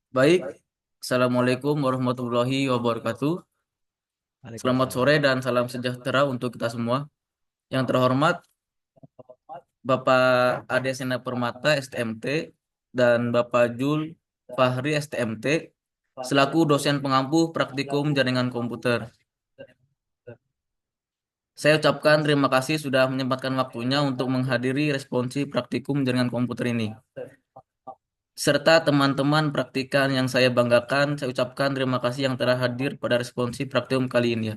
Baik, Assalamualaikum warahmatullahi wabarakatuh. Selamat sore Waalaikumsalam. dan salam sejahtera untuk kita semua. Yang terhormat Bapak Ade Sena Permata STMT dan Bapak Jul Fahri STMT selaku dosen pengampu praktikum jaringan komputer. Saya ucapkan terima kasih sudah menyempatkan waktunya untuk menghadiri responsi praktikum jaringan komputer ini. Serta teman-teman praktikan yang saya banggakan, saya ucapkan terima kasih yang telah hadir pada responsi praktikum kali ini ya.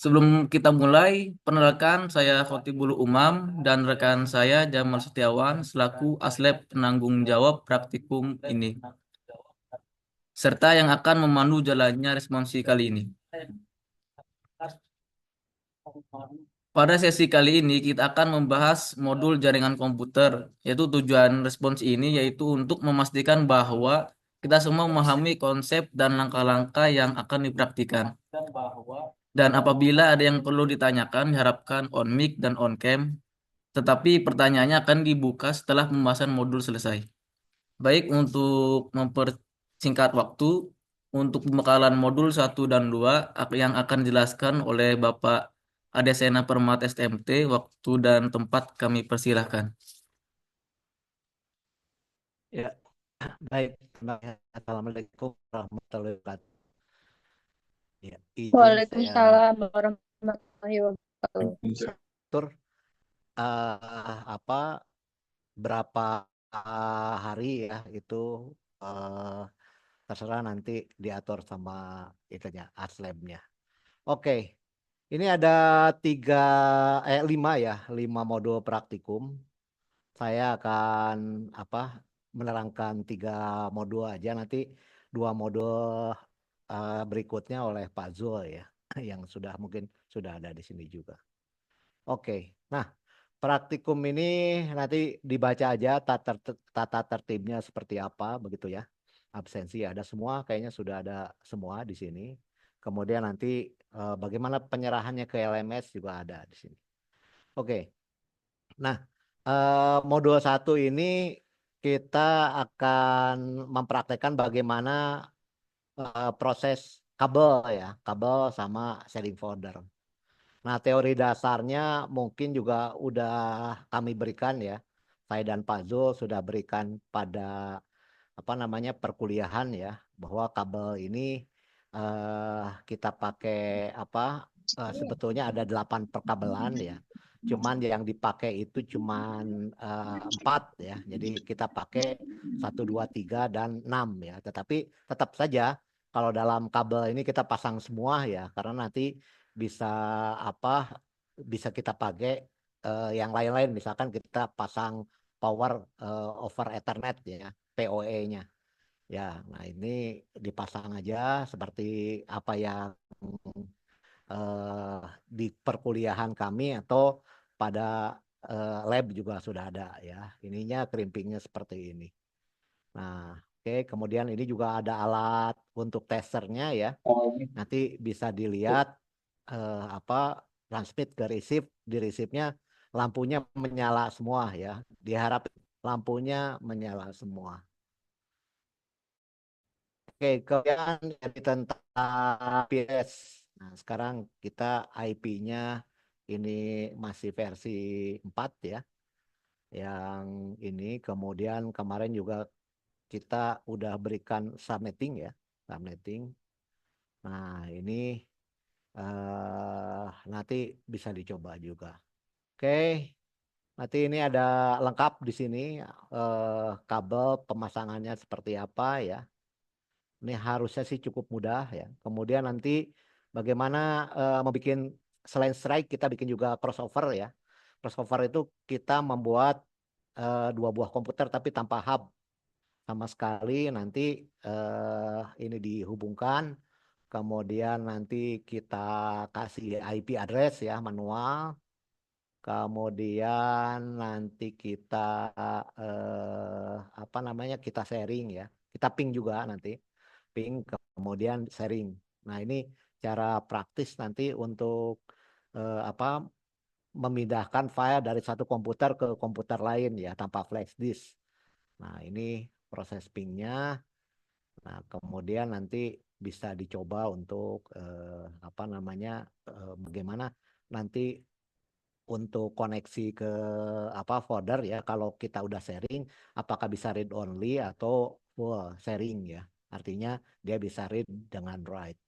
Sebelum kita mulai, perkenalkan saya Khotibul Umam dan rekan saya Jamal Setiawan selaku aslep penanggung jawab praktikum ini, serta yang akan memandu jalannya responsi kali ini. Pada sesi kali ini kita akan membahas modul jaringan komputer, yaitu tujuan respons ini yaitu untuk memastikan bahwa kita semua memahami konsep dan langkah-langkah yang akan dipraktikkan. Dan apabila ada yang perlu ditanyakan, diharapkan on mic dan on cam, tetapi pertanyaannya akan dibuka setelah pembahasan modul selesai. Baik, untuk mempersingkat waktu, untuk pembekalan modul 1 dan 2 yang akan dijelaskan oleh Bapak Adesena Permata STMT, waktu dan tempat kami persilahkan. Ya, baik. Assalamualaikum warahmatullahi wabarakatuh. Ya, izin saya Waalaikumsalam warahmatullahi wabarakatuh. atur apa berapa hari ya itu eh, terserah nanti diatur sama itunya aslabnya. Oke, ini ada lima ya, 5 modul praktikum. Saya akan apa menerangkan 3 modul aja, nanti 2 modul berikutnya oleh Pak Zul ya, yang sudah mungkin sudah ada di sini juga. Oke, nah praktikum ini nanti dibaca aja tata tertibnya seperti apa begitu ya. Absensi ada semua, kayaknya sudah ada semua di sini. Kemudian nanti bagaimana penyerahannya ke LMS juga ada di sini. Oke, nah modul 1 ini kita akan mempraktekkan bagaimana proses kabel ya, kabel sama sharing folder. Nah, teori dasarnya mungkin juga udah kami berikan ya. Saya dan Pak Zul sudah berikan pada apa namanya perkuliahan ya, bahwa kabel ini kita pakai apa sebetulnya ada 8 perkabelan ya. Cuman yang dipakai itu cuman 4 ya. Jadi kita pakai 1, 2, 3, dan 6 ya. Tetapi tetap saja kalau dalam kabel ini kita pasang semua ya, karena nanti bisa apa bisa kita pakai yang lain-lain, misalkan kita pasang power over Ethernet ya, PoE-nya ya. Nah, ini dipasang aja seperti apa yang eh, di perkuliahan kami atau pada lab juga sudah ada ya. Ininya crimpingnya seperti ini. Nah, oke, kemudian ini juga ada alat untuk testernya ya. Nanti bisa dilihat apa transmit ke receive, di receive-nya lampunya menyala semua ya. Diharap lampunya menyala semua. Oke, kemudian jadi tentang PS. Nah, sekarang kita IP-nya ini masih versi 4 ya. Yang ini kemudian kemarin juga kita udah berikan subnetting ya, subnetting. Nah, ini nanti bisa dicoba juga. Oke, nanti ini ada lengkap di sini kabel pemasangannya seperti apa ya. Ini harusnya sih cukup mudah ya. Kemudian nanti bagaimana membuat selain strike kita bikin juga crossover ya. Crossover itu kita membuat 2 buah komputer tapi tanpa hub sama sekali. Nanti ini dihubungkan. Kemudian nanti kita kasih IP address ya manual. Kemudian nanti kita apa namanya kita sharing ya. Kita ping juga nanti. Ping kemudian sharing. Nah, ini cara praktis nanti untuk apa memindahkan file dari satu komputer ke komputer lain ya tanpa flash disk. Nah, ini proses pingnya. Nah, kemudian nanti bisa dicoba untuk apa namanya bagaimana nanti untuk koneksi ke apa folder ya. Kalau kita udah sharing, apakah bisa read only atau full sharing ya. Artinya dia bisa read dengan write.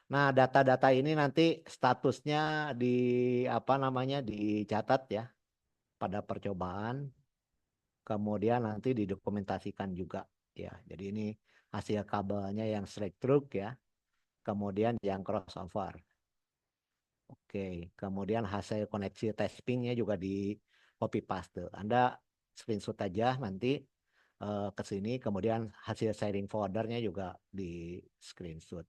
Nah, data-data ini nanti statusnya di apa namanya dicatat ya pada percobaan, kemudian nanti didokumentasikan juga ya. Jadi ini hasil kabelnya yang straight through ya, kemudian yang crossover. Oke, kemudian hasil koneksi testingnya juga di copy paste. Anda screenshot aja nanti ke sini, kemudian hasil sharing foldernya juga di screenshot.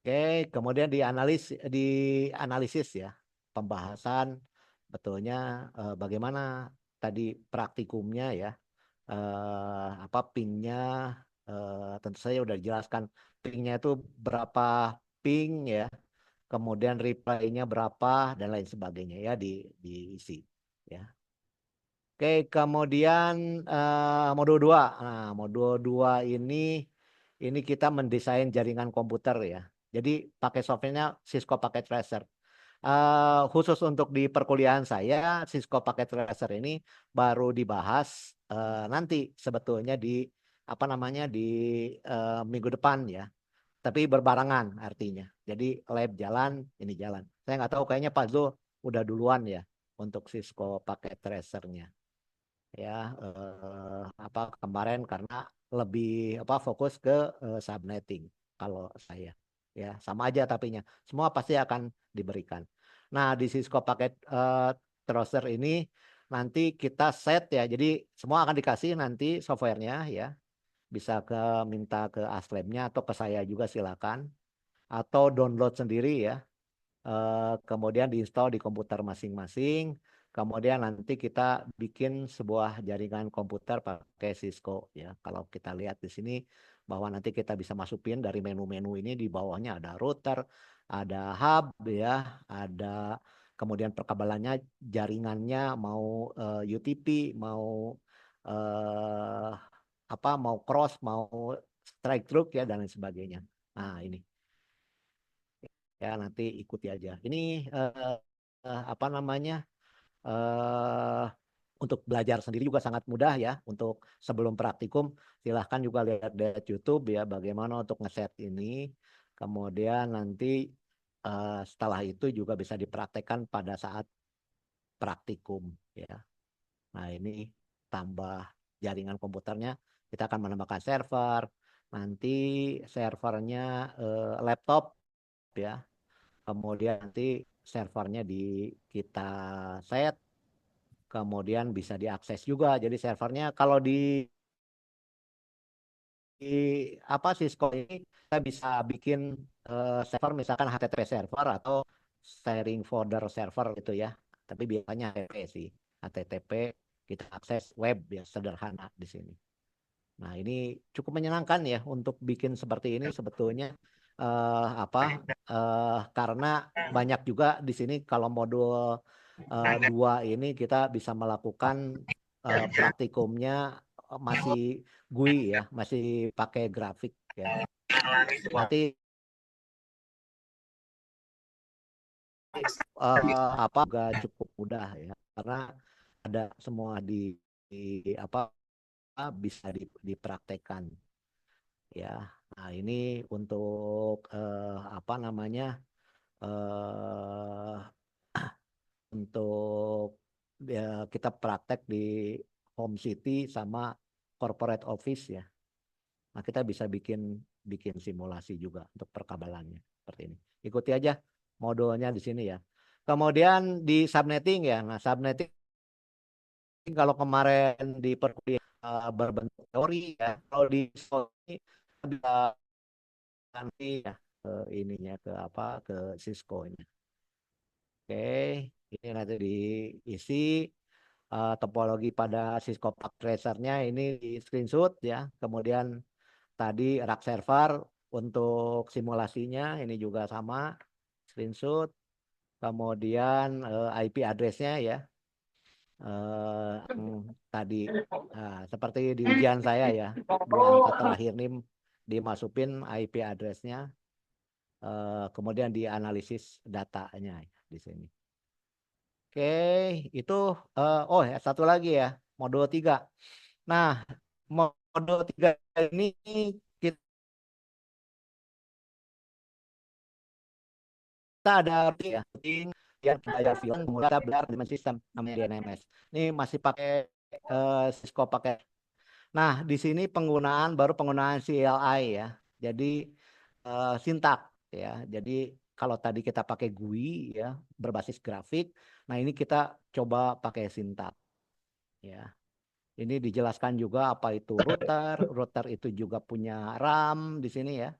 Oke, kemudian dianalisis ya, pembahasan betulnya bagaimana tadi praktikumnya ya, apa pingnya, tentu saja udah dijelaskan pingnya itu berapa ping ya, kemudian reply-nya berapa dan lain sebagainya ya diisi ya. Oke, kemudian modul 2. Nah, modul 2 ini kita mendesain jaringan komputer ya. Jadi pakai softwarenya Cisco Packet Tracer. Khusus untuk di perkuliahan saya, Cisco Packet Tracer ini baru dibahas nanti sebetulnya di apa namanya di minggu depan ya. Tapi berbarengan artinya. Jadi lab jalan, ini jalan. Saya nggak tahu kayaknya Pak Zul udah duluan ya untuk Cisco Packet Tracer-nya ya apa kemarin karena lebih apa fokus ke subnetting kalau saya ya sama aja tapinya semua pasti akan diberikan. Nah di Cisco paket Tracer ini nanti kita set ya jadi semua akan dikasih nanti softwarenya ya bisa ke minta ke Aslabnya atau ke saya juga silakan atau download sendiri ya. Kemudian diinstal di komputer masing-masing. Kemudian nanti kita bikin sebuah jaringan komputer pakai Cisco ya. Kalau kita lihat di sini bahwa nanti kita bisa masukin dari menu-menu ini di bawahnya ada router, ada hub ya, ada kemudian perkabelannya jaringannya mau UTP, mau eh, apa mau cross, mau strike through ya dan lain sebagainya. Nah, ini ya nanti ikuti aja. Ini apa namanya eh untuk belajar sendiri juga sangat mudah ya. Untuk sebelum praktikum silahkan juga lihat YouTube ya bagaimana untuk ngeset ini. Kemudian nanti setelah itu juga bisa dipraktekkan pada saat praktikum ya. Nah ini tambah jaringan komputernya kita akan menambahkan server. Nanti servernya laptop ya. Kemudian nanti servernya kita set, kemudian bisa diakses juga. Jadi servernya kalau di apa Cisco ini kita bisa bikin server misalkan HTTP server atau sharing folder server gitu ya. Tapi biasanya HTTP sih. HTTP kita akses web ya sederhana di sini. Nah, ini cukup menyenangkan ya untuk bikin seperti ini sebetulnya apa karena banyak juga di sini kalau modul 2 ini kita bisa melakukan praktikumnya masih GUI ya, masih pakai grafik ya. Nanti apa juga cukup mudah ya karena ada semua di apa bisa dipraktekkan. Ya, nah ini untuk apa namanya eh untuk kita praktek di home city sama corporate office ya. Nah kita bisa bikin bikin simulasi juga untuk perkabelannya seperti ini. Ikuti aja modulnya di sini ya. Kemudian di subnetting ya. Nah subnetting kalau kemarin di perkuliahan berbentuk teori ya. Kalau di ini bisa nanti ya ke ininya ke apa ke Cisco-nya. Oke, ini nanti diisi topologi pada Cisco Pack Tracer-nya ini di screenshot ya. Kemudian tadi rack server untuk simulasinya ini juga sama screenshot. kemudian IP address-nya ya. Tadi seperti di ujian saya ya, di angka terakhir nih dimasukin IP address-nya, kemudian dianalisis datanya ya, di sini. Oke, itu oh ya satu lagi ya, modul 3. Nah, modul 3 ini kita ada ya, yang belajar film, kemudian kita belajar management system namanya DNMS. Ini masih pakai Cisco pakai. Nah, di sini baru penggunaan CLI ya. Jadi sintak ya. Jadi kalau tadi kita pakai GUI ya, berbasis grafik. Nah, ini kita coba pakai sintak ya. Ini dijelaskan juga apa itu router. Router itu juga punya RAM di sini ya.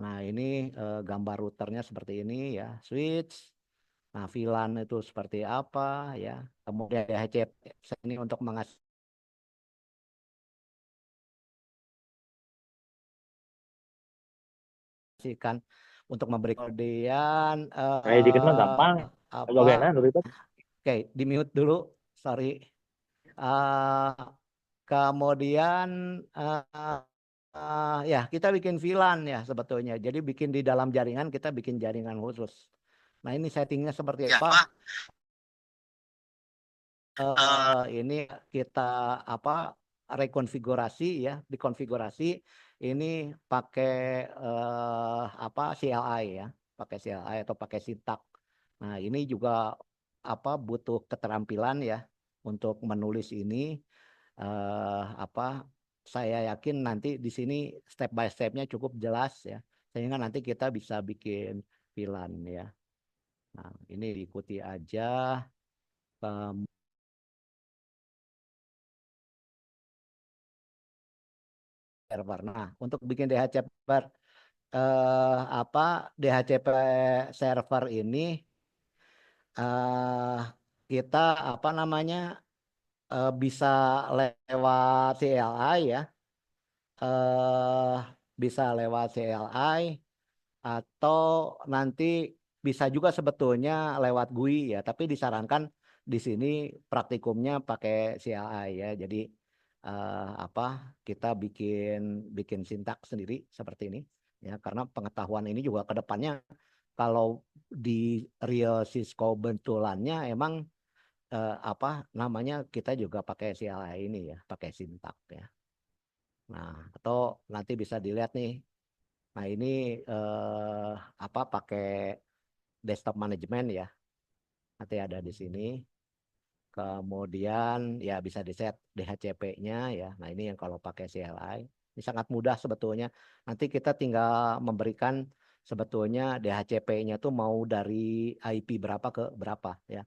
Nah, ini gambar routernya seperti ini ya, switch. Nah, VLAN itu seperti apa ya. Kemudian DHCP ini untuk mengasihkan untuk memberi kodean Kayak dikit mah gampang. apa. Loganan ribet. Oke, di mute dulu, sorry. Kemudian ya kita bikin VLAN ya sebetulnya. Jadi bikin di dalam jaringan, kita bikin jaringan khusus. Nah, ini settingnya seperti apa? Ini kita apa rekonfigurasi ya, dikonfigurasi ini pakai apa CLI ya, pakai CLI atau pakai sintak. Nah, ini juga apa butuh keterampilan ya untuk menulis ini apa saya yakin nanti di sini step by stepnya cukup jelas ya, sehingga nanti kita bisa bikin VLAN ya. Nah, ini diikuti aja. Server. Nah, untuk bikin DHCP apa DHCP server ini eh, kita apa namanya bisa lewat CLI ya, eh, bisa lewat CLI atau nanti bisa juga sebetulnya lewat GUI ya, tapi disarankan di sini praktikumnya pakai CLI ya. Jadi apa kita bikin bikin sintak sendiri seperti ini ya, karena pengetahuan ini juga ke depannya kalau di real Cisco bentulannya emang apa namanya kita juga pakai CLI ini ya, pakai sintak ya. Nah, atau nanti bisa dilihat nih. Nah, ini apa pakai desktop management ya. Nanti ada di sini. Kemudian ya bisa di set DHCP-nya ya. Nah, ini yang kalau pakai CLI ini sangat mudah sebetulnya. Nanti kita tinggal memberikan sebetulnya DHCP-nya tuh mau dari IP berapa ke berapa ya.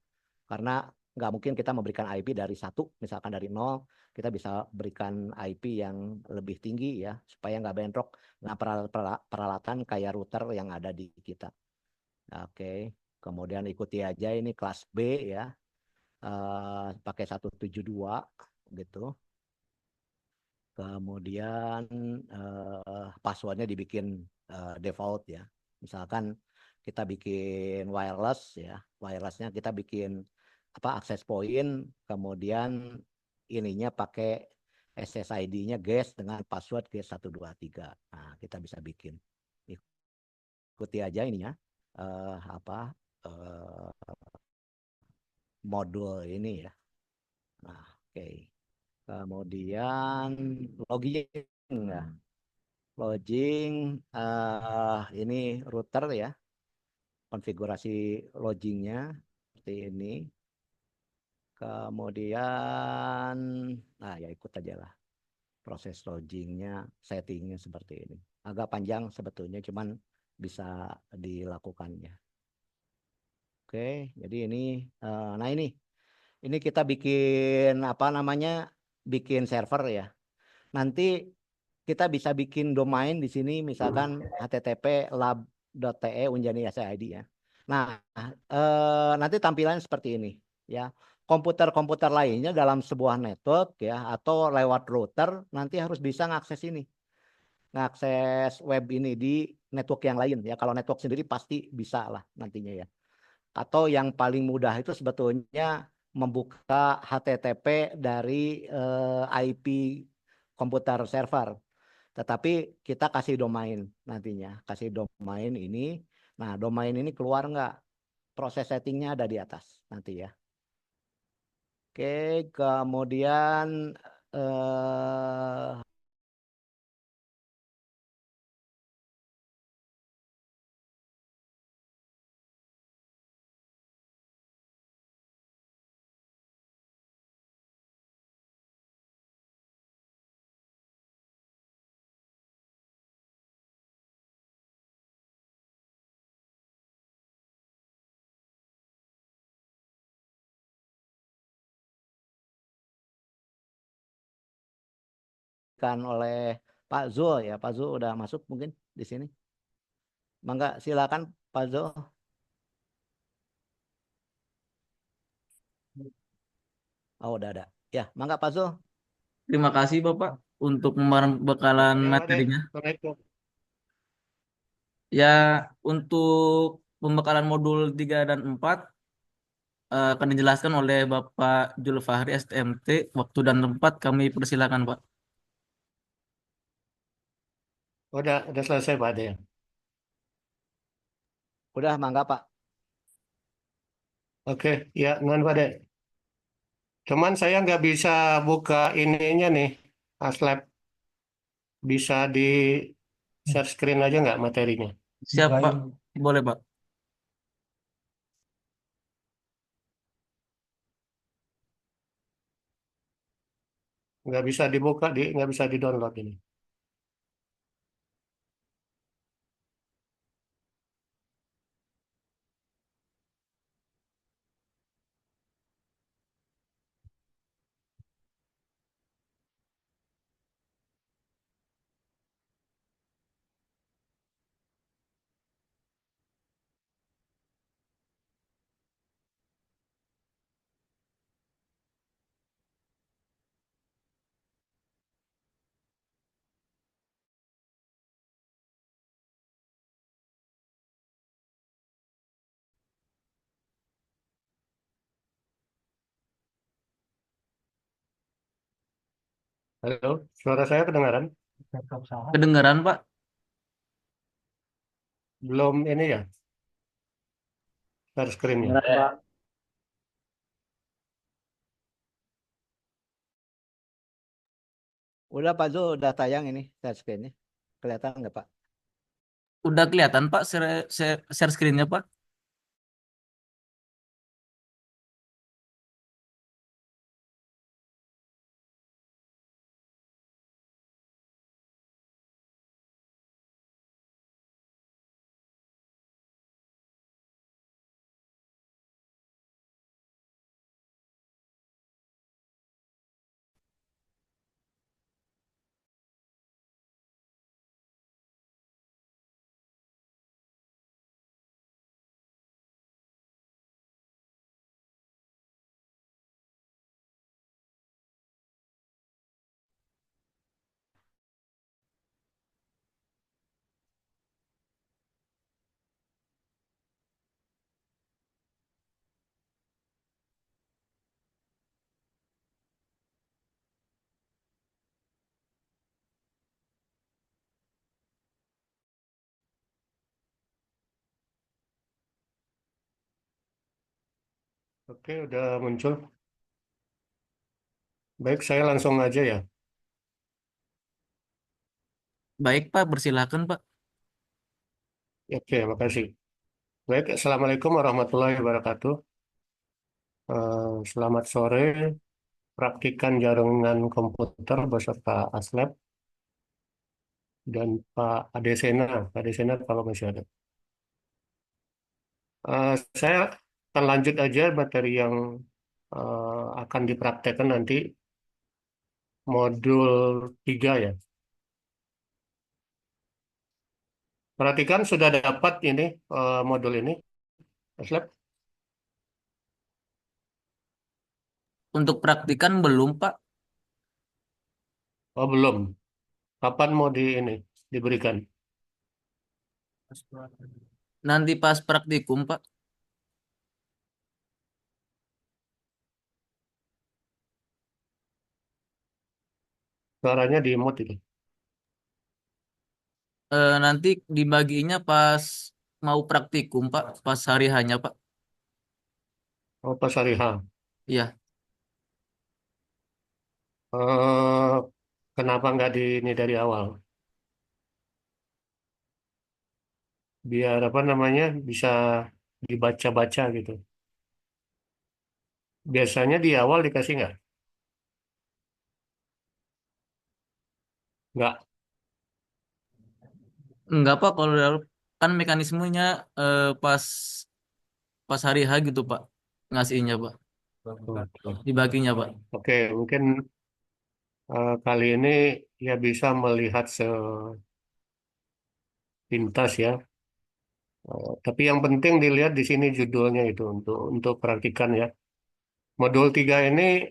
Karena nggak mungkin kita memberikan IP dari 1, misalkan dari 0, kita bisa berikan IP yang lebih tinggi ya, supaya nggak bentrok dengan peralatan kayak router yang ada di kita. Oke, kemudian ikuti aja ini kelas B ya, pakai 172 gitu. Kemudian passwordnya dibikin default ya. Misalkan kita bikin wireless ya, wirelessnya kita bikin apa access point, kemudian ininya pakai SSID-nya guest dengan password guest 123. Nah, kita bisa bikin. Ikuti aja ininya apa modul ini ya. Nah, oke. Kemudian login ya. Login ini router ya. Konfigurasi logingnya seperti ini. Kemudian nah ya ikut aja lah proses logingnya, settingnya seperti ini. Agak panjang sebetulnya, cuman bisa dilakukannya. Oke, jadi ini nah ini kita bikin apa namanya? Bikin server ya. Nanti kita bisa bikin domain di sini misalkan http lab.te Unjani SID ya. Nah, nanti tampilannya seperti ini ya. Komputer-komputer lainnya dalam sebuah network ya atau lewat router nanti harus bisa ngakses ini. Ngakses web ini di network yang lain ya. Kalau network sendiri pasti bisa lah nantinya ya. Atau yang paling mudah itu sebetulnya membuka HTTP dari IP komputer server. Tetapi kita kasih domain nantinya, kasih domain ini. Nah, domain ini keluar nggak? Proses settingnya ada di atas nanti ya. Oke, kemudian eh kan oleh Pak Zul ya. Pak Zul udah masuk mungkin di sini. Mangga silakan Pak Zul. Oh, udah ada. Ya, mangga Pak Zul. Terima kasih Bapak untuk pembekalan Ya, Pak De. materinya. Assalamualaikum. Ya, untuk pembekalan modul 3 dan 4 akan dijelaskan oleh Bapak Julfahri STMT. Waktu dan tempat kami persilakan, Pak. Udah selesai Pak De. Udah mangga Pak. Oke, ya, ngan Pak De. Cuman saya nggak bisa buka ininya nih, Aslab. Bisa di share screen aja nggak materinya? Siap, Pak. Boleh, Pak. Nggak bisa dibuka, nggak bisa di download ini. Halo, suara saya kedengaran? Kedengaran, Pak? Belum ini ya, share screen-nya. Kedengaran, Pak. Udah Pak Zul udah tayang ini share screen-nya. Kelihatan nggak Pak? Udah kelihatan, Pak, share screen-nya, Pak? Oke, udah muncul. Baik, saya langsung aja ya. Baik, Pak. Bersilakan, Pak. Oke, makasih. Baik, Assalamualaikum warahmatullahi wabarakatuh. Selamat sore, praktikan jaringan komputer beserta Aslab dan Pak Adesena. Pak Adesena kalau masih ada. Saya akan lanjut aja materi yang akan dipraktekkan nanti modul 3 ya. Perhatikan sudah dapat ini modul ini, Aslab? Untuk praktikan belum, Pak. Oh belum. Kapan mau diberikan? Nanti pas praktikum, Pak. Suaranya di mute itu. Nanti dibaginya pas mau praktikum, Pak, pas hari hanya, Pak. Oh, pas hari H. Iya. Eh, kenapa nggak di ini dari awal? Biar apa namanya bisa dibaca-baca gitu. Biasanya di awal dikasih nggak? Nggak. Enggak, Pak, kalau kan mekanismenya pas pas hari H gitu, Pak. Ngasihnya, Pak. Oke, Dibaginya, Pak. Oke, mungkin kali ini ya bisa melihat sepintas ya. Tapi yang penting dilihat di sini judulnya itu untuk perhatikan ya. Modul 3 ini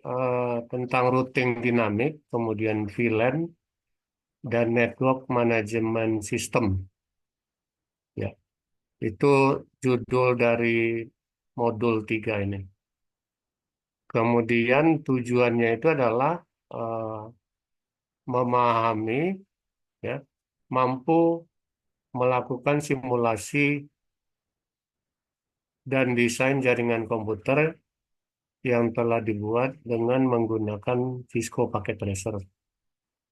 tentang routing dinamik, kemudian VLAN dan network management system. Ya, itu judul dari modul 3 ini. Kemudian tujuannya itu adalah eh, memahami, ya, mampu melakukan simulasi dan desain jaringan komputer yang telah dibuat dengan menggunakan Cisco Packet Tracer.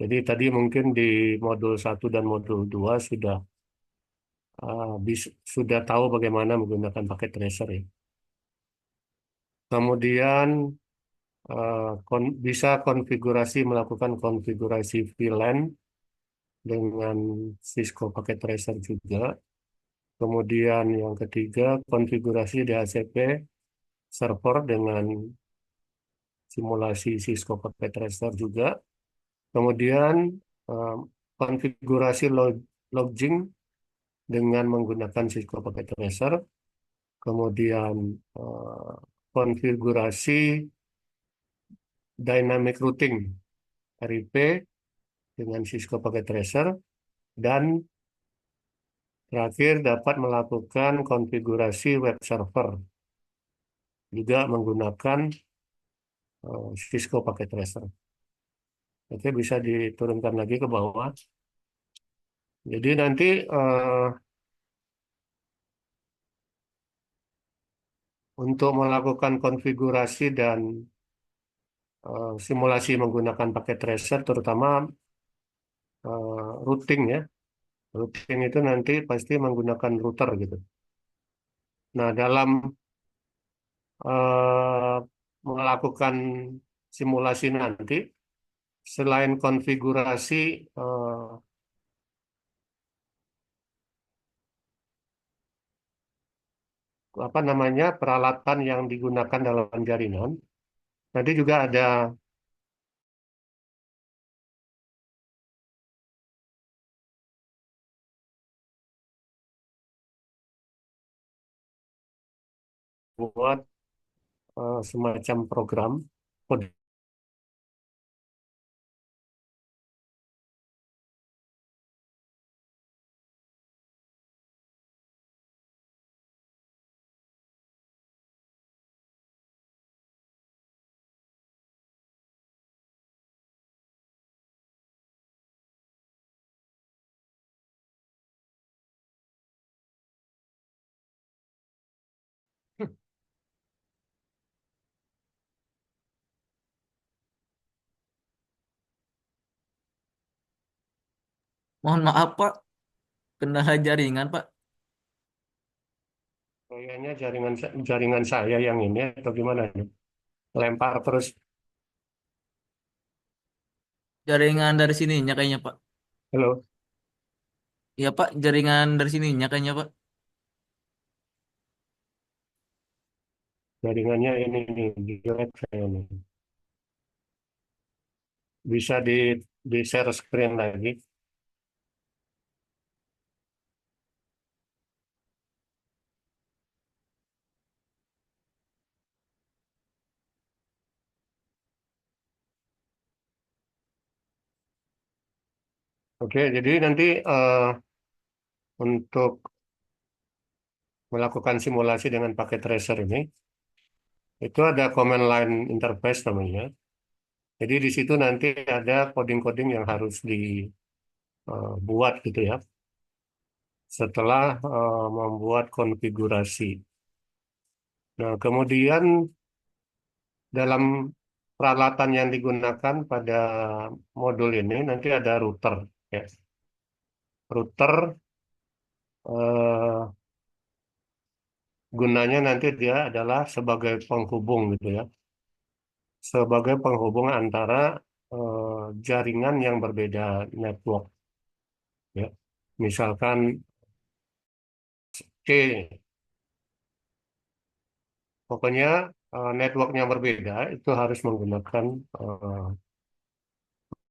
Jadi tadi mungkin di modul 1 dan modul 2 sudah tahu bagaimana menggunakan paket tracer ya. Kemudian bisa melakukan konfigurasi VLAN dengan Cisco Packet Tracer juga. Kemudian yang ketiga, konfigurasi DHCP server dengan simulasi Cisco Packet Tracer juga. Kemudian eh, konfigurasi login dengan menggunakan Cisco Packet Tracer. Kemudian eh, konfigurasi dynamic routing RIP dengan Cisco Packet Tracer. Dan terakhir dapat melakukan konfigurasi web server juga menggunakan Cisco Packet Tracer. Oke, bisa diturunkan lagi ke bawah. Jadi nanti untuk melakukan konfigurasi dan simulasi menggunakan paket tracer, terutama routing ya. Routing itu nanti pasti menggunakan router gitu. Nah, dalam eh, melakukan simulasi nanti, selain konfigurasi apa namanya peralatan yang digunakan dalam jaringan, nanti juga ada buat semacam program kode. Mohon maaf, Pak. Kendala jaringan, Pak. Kayaknya jaringan saya yang ini atau gimana nih? Lempar terus. Jaringan dari sininya kayaknya, Pak. Halo, Iya, Pak. Jaringan dari sininya kayaknya, Pak. jaringannya ini nih, jelek saya nih. Bisa di share screen lagi. Oke, jadi nanti untuk melakukan simulasi dengan pakai tracer ini, itu ada command line interface namanya. Jadi di situ nanti ada coding-coding yang harus dibuat gitu ya. Setelah membuat konfigurasi. Nah, kemudian dalam peralatan yang digunakan pada modul ini nanti ada router ya. Router eh, gunanya nanti dia adalah sebagai penghubung gitu ya. Sebagai penghubung antara jaringan yang berbeda network ya. Misalkan C, pokoknya networknya berbeda itu harus menggunakan eh,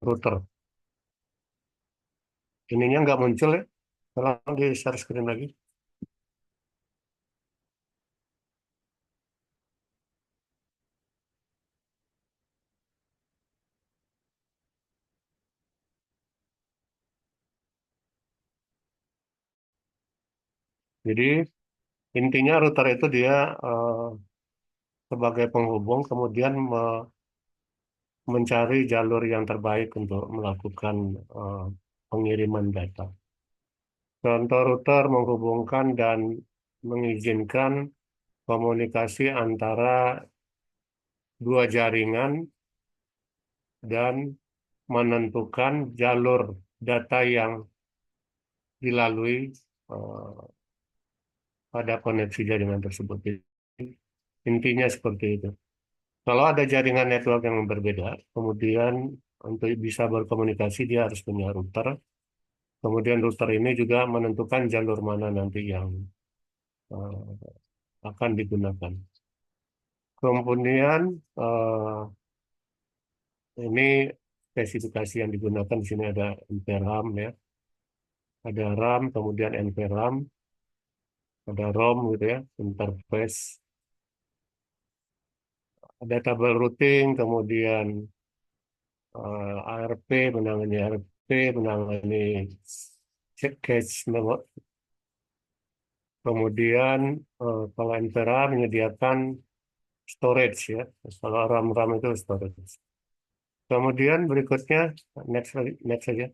router. Ininya nggak muncul ya. Tolong di share screen lagi. Jadi intinya router itu dia eh, sebagai penghubung, kemudian mencari jalur yang terbaik untuk melakukan eh, pengiriman data. Contoh router menghubungkan dan mengizinkan komunikasi antara dua jaringan dan menentukan jalur data yang dilalui eh, pada koneksi jaringan tersebut. Intinya seperti itu. Kalau ada jaringan network yang berbeda, kemudian untuk bisa berkomunikasi dia harus punya router. Kemudian router ini juga menentukan jalur mana nanti yang akan digunakan. Kemudian ini spesifikasi yang digunakan di sini ada NVRAM ya, ada RAM, kemudian NVRAM, ada ROM gitu ya, interface, ada tabel routing, kemudian ARP menangani ARP, menangani cache memo- kemudian kalau Entera menyediakan storage ya, kalau RAM-RAM itu storage. Kemudian berikutnya next saja.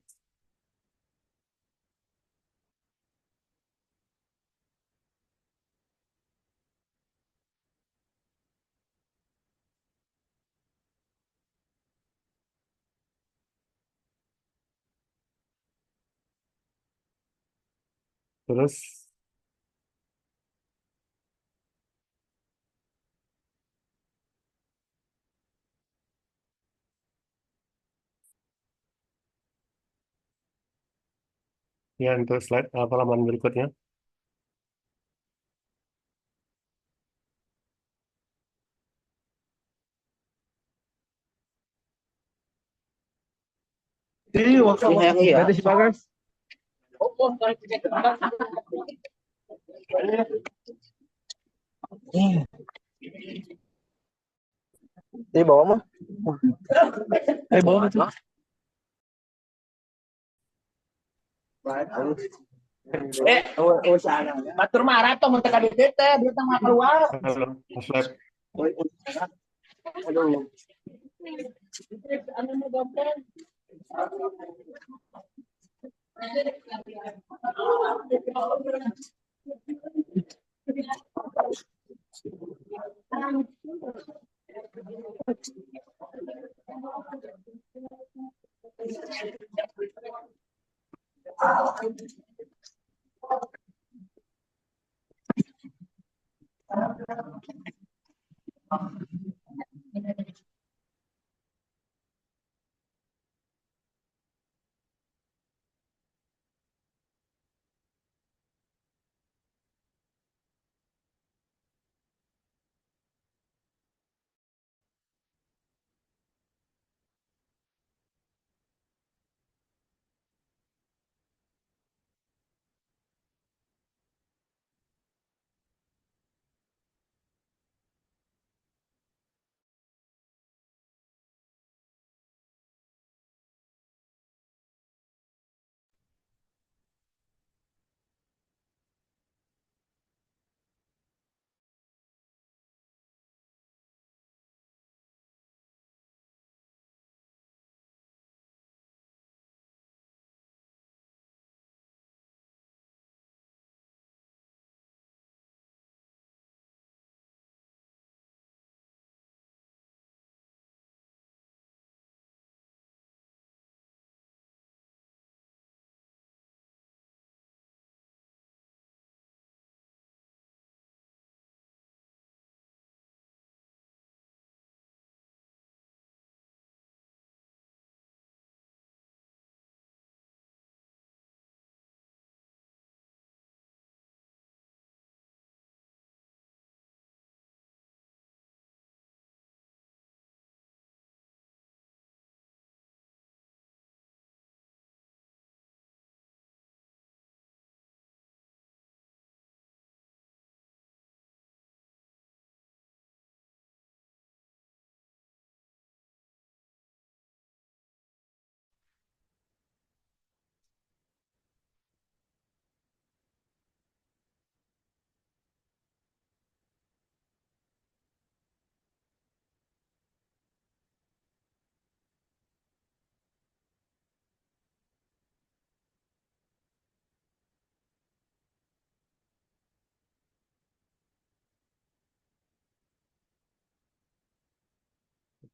Terus ya untuk slide halaman berikutnya. Iya. Di bawah mah. Di bawah itu. Batur marah tuh mau tekan DT, dia tengah keluar. Halo, slide. Aduh.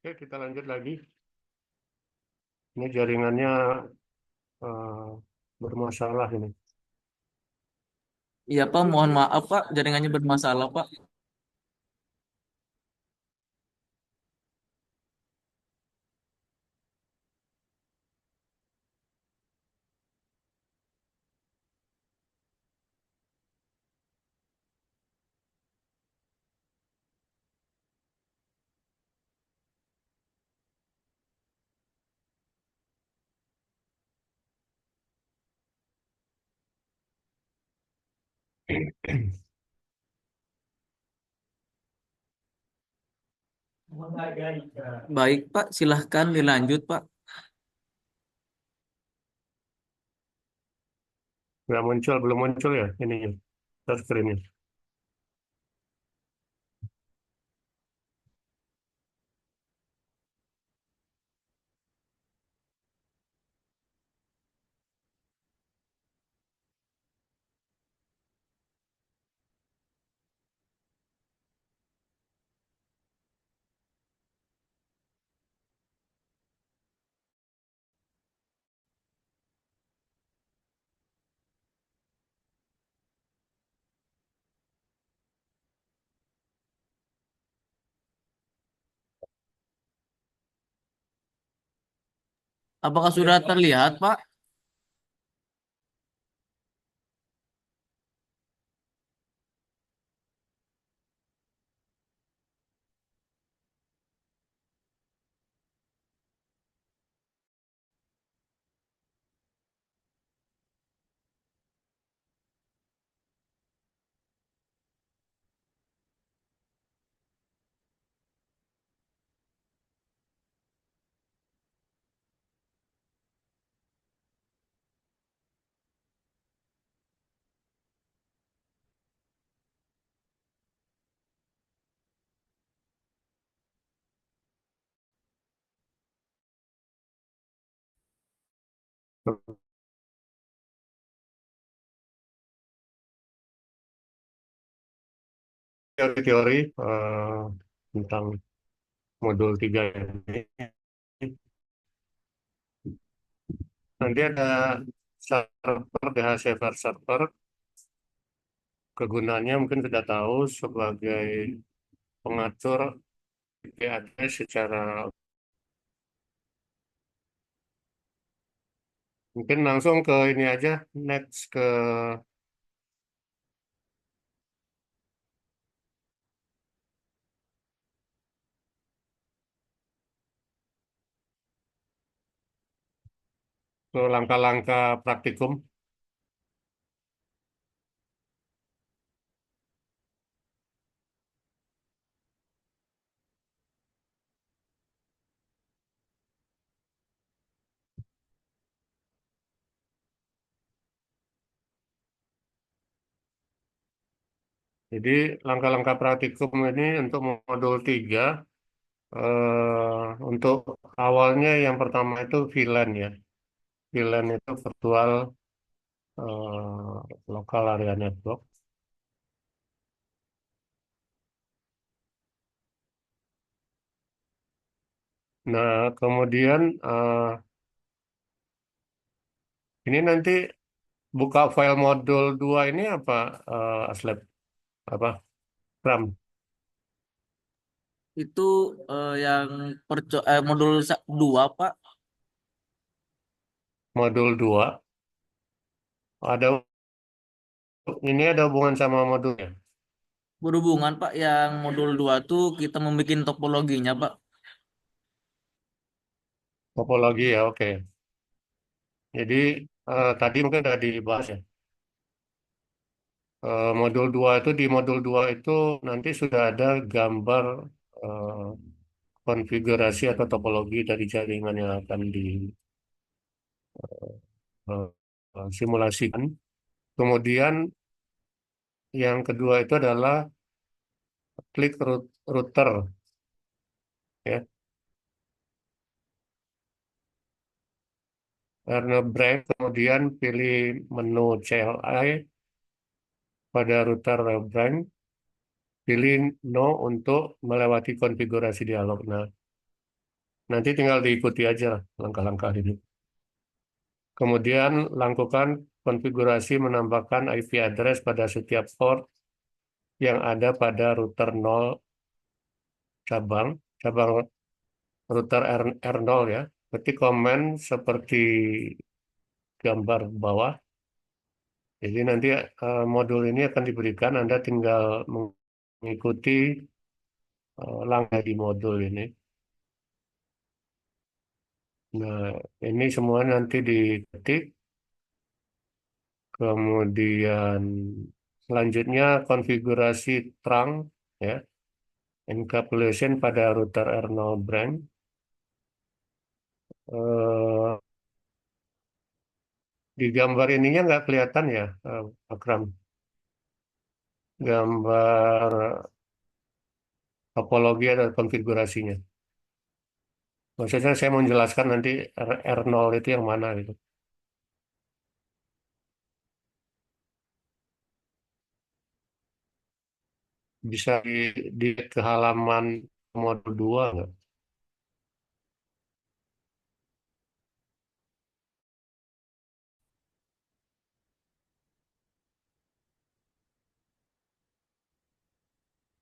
Oke, kita lanjut lagi. Ini jaringannya eh, bermasalah ini. Iya Pak, mohon maaf Pak, jaringannya bermasalah Pak. Baik Pak, silahkan dilanjut Pak. Nggak muncul, belum muncul ya ininya, touch screen-nya. Apakah sudah terlihat Pak? Teori-teori tentang modul 3 ini. Nanti ada server DHC server, kegunaannya mungkin sudah tahu sebagai pengatur IP address secara, mungkin langsung ke ini aja, next ke langkah-langkah praktikum. Jadi langkah-langkah praktikum ini untuk modul 3, untuk awalnya yang pertama itu VLAN ya. VLAN itu virtual local area network. Nah, kemudian ini nanti buka file modul 2 ini apa, Aslep? Apa? RAM. Itu yang modul 2 Pak. Modul 2. Ada, ini ada hubungan sama modulnya. Berhubungan Pak, yang modul 2 tuh kita membuat topologinya Pak. Topologi ya, oke. Jadi tadi mungkin sudah dibahas ya. Modul 2 itu, di modul 2 itu nanti sudah ada gambar eh, konfigurasi atau topologi dari jaringan yang akan disimulasikan. Kemudian yang kedua itu adalah klik router ya. Karena break, kemudian pilih menu CLI pada router branch, pilih no untuk melewati konfigurasi dialog. Nah, Nanti tinggal diikuti aja lah langkah-langkah ini. Kemudian lakukan konfigurasi menambahkan IP address pada setiap port yang ada pada router 0 cabang, cabang router R0 ya. Ketik komen seperti gambar bawah. Jadi nanti modul ini akan diberikan, Anda tinggal mengikuti langkah di modul ini. Nah, ini semua nanti diketik, kemudian selanjutnya konfigurasi trunk ya, encapsulation pada router R0 branch. Eh, di gambar ininya nggak kelihatan ya, Akram. Gambar topologi atau konfigurasinya. Maksudnya saya mau menjelaskan nanti R0 itu yang mana gitu. Bisa di ke halaman modul 2 nggak?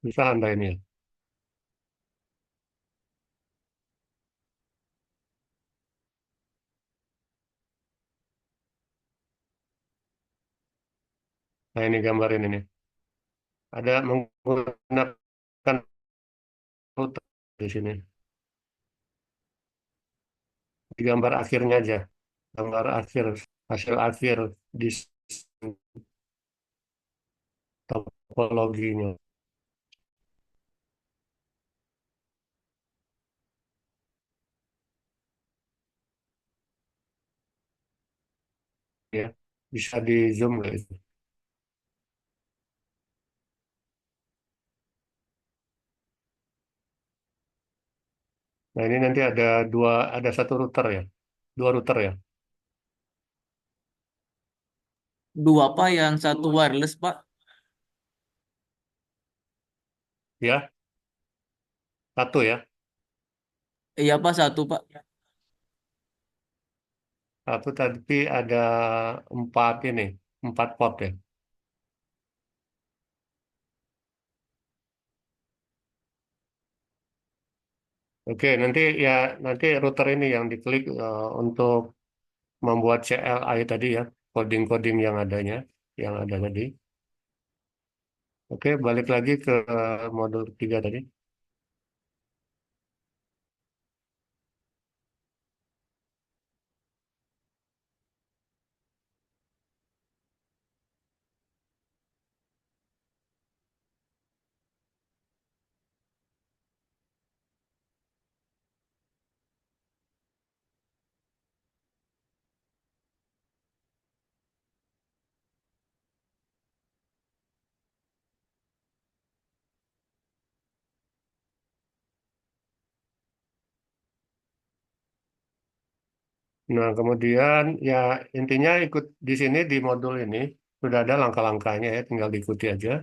Bisa Anda ini ya. Nah ini gambar ini nih. Ada menggunakan router di sini. Di gambar akhirnya aja. Gambar akhir, hasil akhir di topologinya. Ya, bisa di zoom nggak itu? Nah ini nanti ada satu router ya, dua router ya. Dua Pak, yang satu wireless Pak. Ya, satu ya. Iya Pak, satu Pak. Satu tapi ada empat ini, empat port ya. Oke, nanti router ini yang diklik untuk membuat CLI tadi ya, coding-coding yang ada tadi. Oke, balik lagi ke modul 3 tadi. Nah, kemudian ya intinya ikut di sini di modul ini sudah ada langkah-langkahnya ya, tinggal diikuti aja.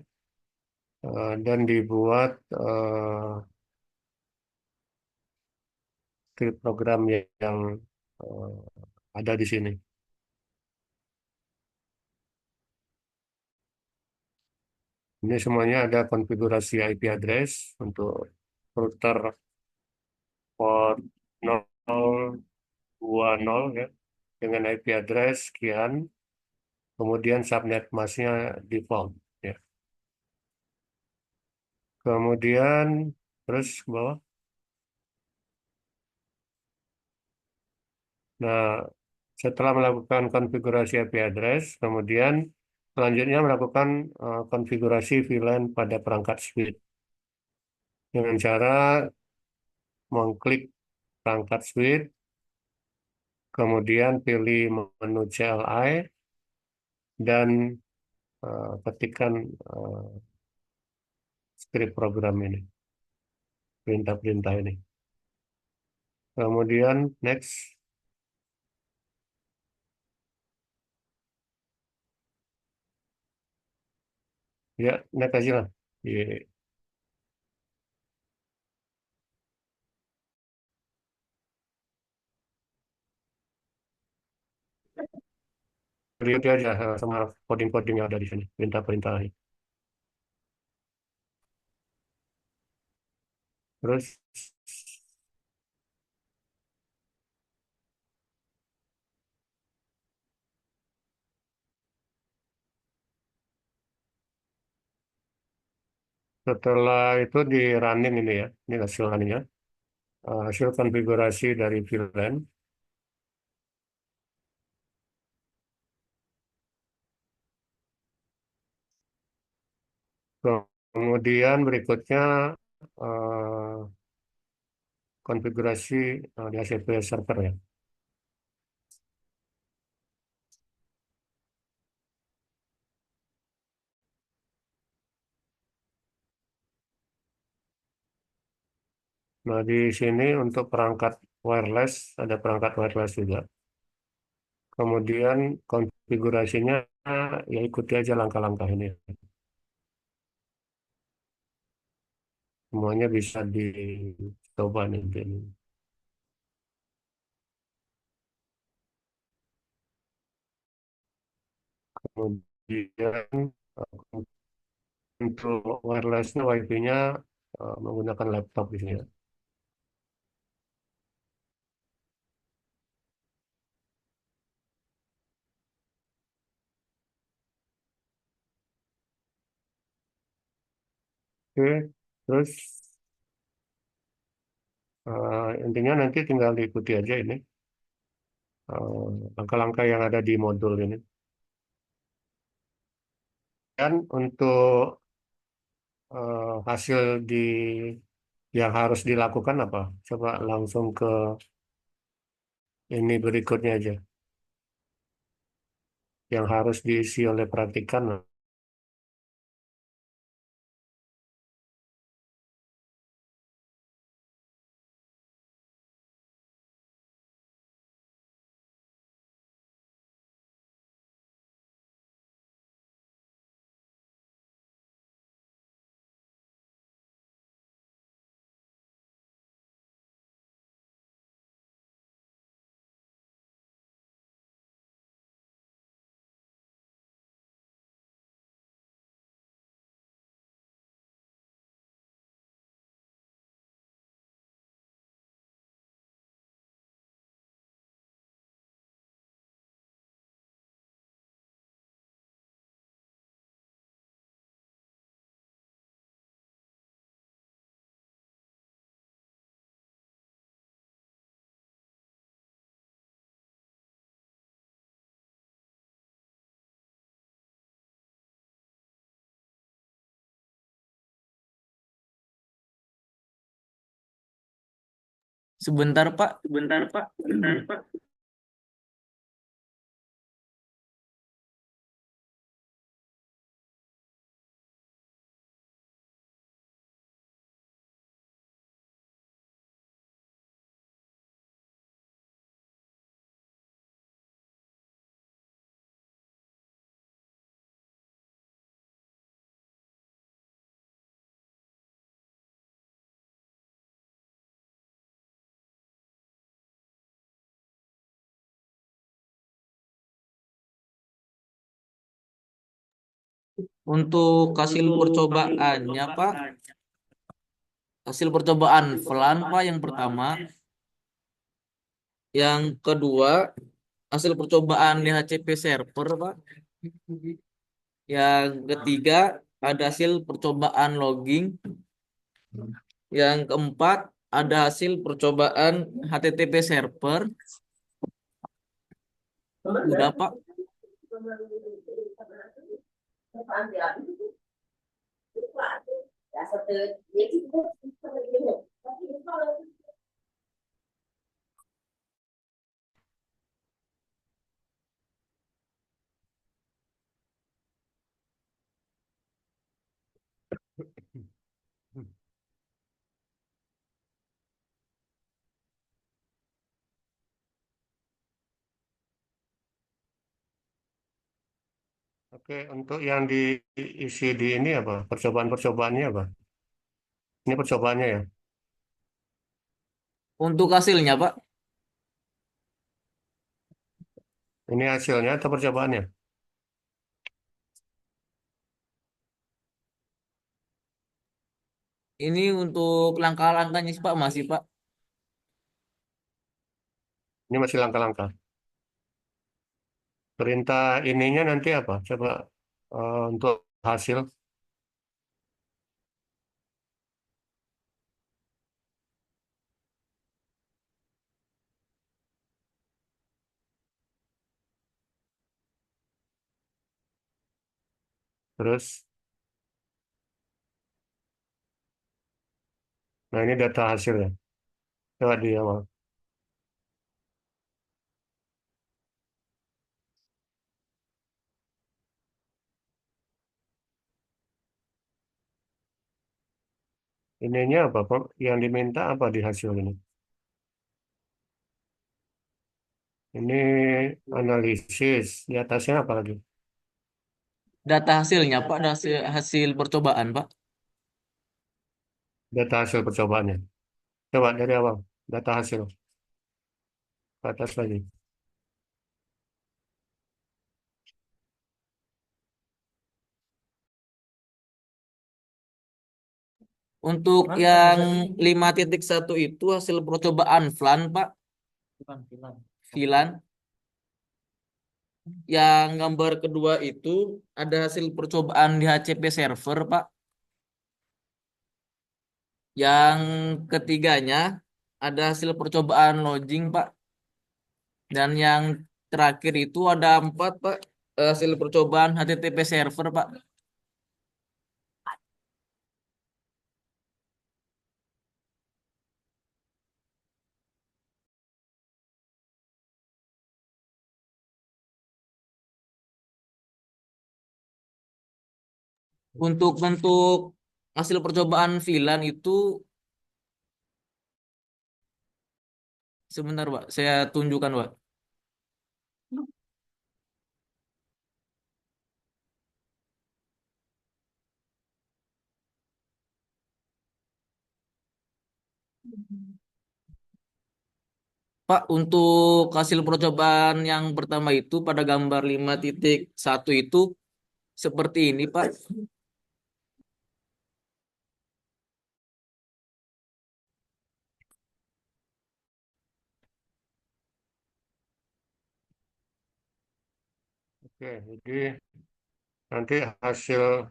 Dan dibuat script program yang eh, ada di sini. Ini semuanya ada konfigurasi IP address untuk router port 020 ya dengan IP address sekian, kemudian subnet masknya default ya. Kemudian terus ke bawah. Nah, setelah melakukan konfigurasi IP address, kemudian selanjutnya melakukan konfigurasi VLAN pada perangkat switch dengan cara mengklik perangkat switch, kemudian pilih menu CLI dan ketikkan script program ini, perintah-perintah ini. Kemudian next, ya next aja lah. Iya. ikuti aja sama coding-coding yang ada di sini, perintah-perintah. Terus setelah itu di running ini ya, ini hasil runningnya. Hasil konfigurasi dari VLAN. Kemudian berikutnya eh, konfigurasi di HCP server ya. Nah, di sini untuk perangkat wireless, ada perangkat wireless juga. Kemudian konfigurasinya ya ikuti aja langkah-langkah ini. Semuanya bisa dicoba nanti. Kemudian untuk wirelessnya, WiFi-nya menggunakan laptop di sini ya. Oke, terus intinya nanti tinggal diikuti aja ini langkah-langkah yang ada di modul ini. Dan untuk hasil yang harus dilakukan apa? Coba langsung ke ini berikutnya aja. Yang harus diisi oleh praktikan. Sebentar, Pak. Untuk hasil percobaannya, Pak, hasil percobaan VLAN, Pak, yang pertama. Yang kedua, hasil percobaan di HCP server, Pak. Yang ketiga, ada hasil percobaan logging. Yang keempat, ada hasil percobaan HTTP server. Udah, Pak. Oke, untuk yang diisi di ini apa? Percobaan-percobaannya apa? Ini percobaannya ya. Untuk hasilnya, Pak. Ini hasilnya atau percobaannya? Ini untuk langkah-langkahnya sih Pak, masih Pak. Ini masih langkah-langkah. Perintah ininya nanti apa? Coba untuk hasil. Terus, nah ini data hasilnya. Coba di awal. Ininya apa, Pak? Yang diminta apa di hasil ini? Ini analisis. Di atasnya apa lagi? Data hasilnya Pak, hasil, hasil percobaan Pak. Data hasil percobaannya. Coba dari awal. Data hasil. Ke atas lagi. Untuk yang 5.1 itu hasil percobaan FLAN Pak, VLAN. Yang gambar kedua itu ada hasil percobaan di HCP server Pak. Yang ketiganya ada hasil percobaan login Pak. Dan yang terakhir itu ada 4 Pak, hasil percobaan HTTP server Pak. Untuk bentuk hasil percobaan VLAN itu sebentar Pak, saya tunjukkan Pak. Pak, untuk hasil percobaan yang pertama itu pada gambar 5.1 itu seperti ini Pak. Oke, jadi nanti hasil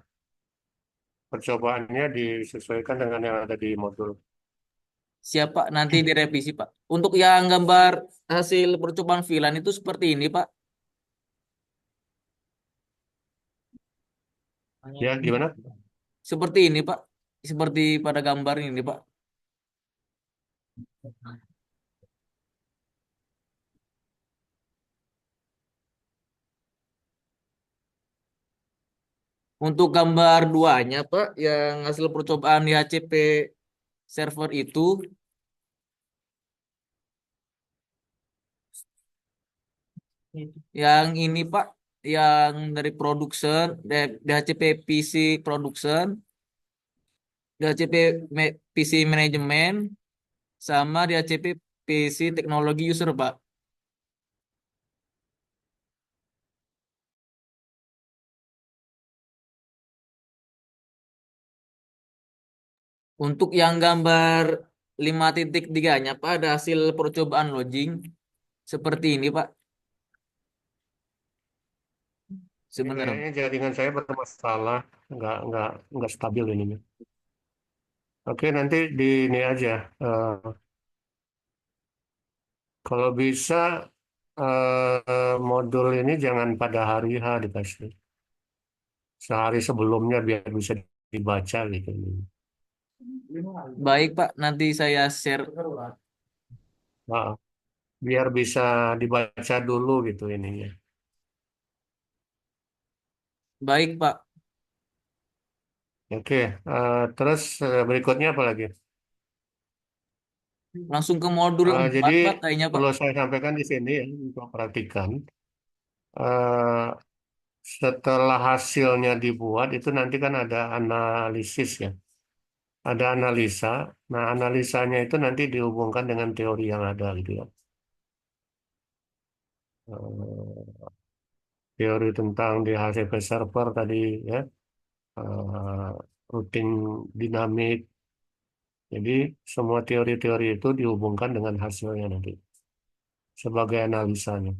percobaannya disesuaikan dengan yang ada di modul. Siapa nanti direvisi Pak. Untuk yang gambar hasil percobaan VLAN itu seperti ini Pak. Ya, gimana? Seperti ini Pak. Seperti pada gambar ini Pak. Untuk gambar duanya Pak, yang hasil percobaan di HCP server itu, yang ini Pak, yang dari production, DHCP PC production, DHCP PC manajemen, sama DHCP PC teknologi user Pak. Untuk yang gambar 5.3-nya Pak, ada hasil percobaan login seperti ini Pak. Ini Sebentar. kayaknya jaringan saya bermasalah, nggak stabil ini. Oke, nanti di ini aja. Eh, Kalau bisa modul ini jangan pada hari H dikasih. Sehari sebelumnya biar bisa dibaca gitu. Baik Pak, nanti saya share. Nah, biar bisa dibaca dulu gitu ininya. Baik Pak, Oke, terus berikutnya apa lagi? langsung ke modul Jadi 4 Pak kayaknya Pak. perlu saya sampaikan di sini ya untuk perhatikan. Eh, Setelah hasilnya dibuat itu nanti kan ada analisis ya, ada analisa. Nah, analisanya itu nanti dihubungkan dengan teori yang ada gitu ya. Eh, Teori tentang DHCP server tadi ya, eh, routing dinamik, Jadi semua teori-teori itu dihubungkan dengan hasilnya nanti sebagai analisanya.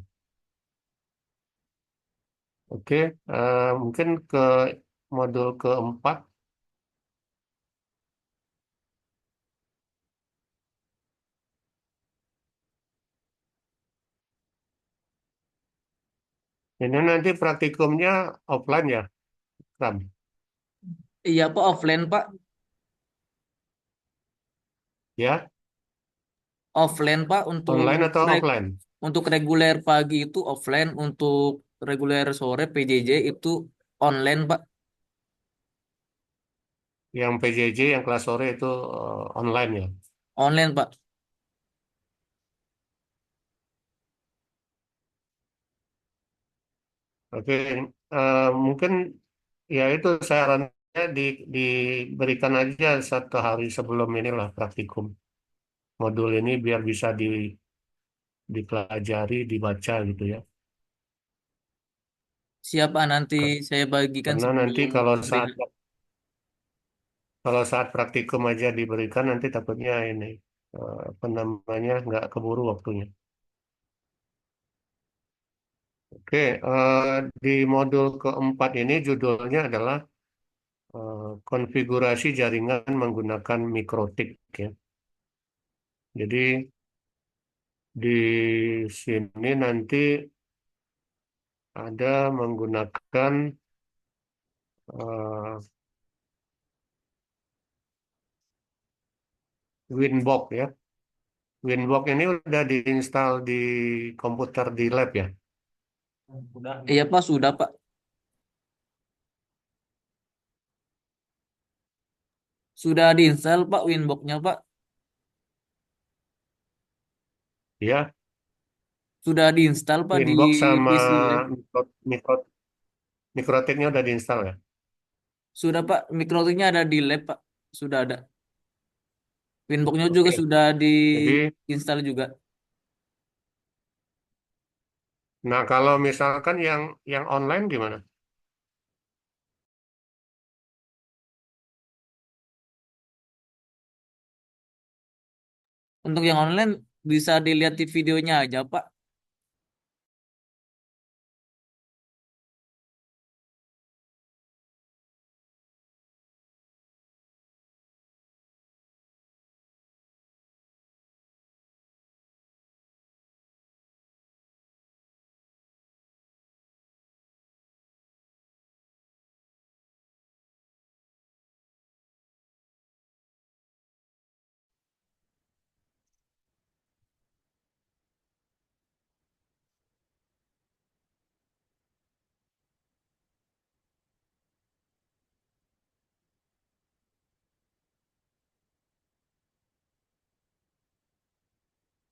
Oke, mungkin ke modul keempat. Ini nanti praktikumnya offline ya, Ram? Iya Pak, offline Pak. Ya, Offline Pak online atau offline? untuk reguler pagi itu offline, untuk reguler sore PJJ itu online Pak. Yang PJJ, yang kelas sore itu online ya. Online Pak. Oke, mungkin ya itu sarannya diberikan aja 1 hari sebelum inilah praktikum modul ini biar bisa dipelajari, dibaca gitu ya. Siapa nanti saya bagikan Karena nanti sebelum kalau hari saat H. kalau saat praktikum aja diberikan nanti takutnya ini apa namanya nggak keburu waktunya. Oke, di modul keempat ini judulnya adalah konfigurasi jaringan menggunakan mikrotik ya. Jadi di sini nanti ada menggunakan eh, Winbox ya. Winbox ini udah diinstal di komputer di lab ya. Iya Pak, sudah Pak. Sudah diinstal Pak Winbox-nya Pak. Ya, Sudah diinstal Pak di Winbox sama PC Lab. mikro, mikro, mikrotiknya udah diinstal ya. Sudah Pak, mikrotiknya ada di lab Pak. Sudah ada. Winbox-nya juga Oke, sudah jadi diinstal juga. nah kalau misalkan yang online gimana? Untuk yang online bisa dilihat di videonya aja Pak.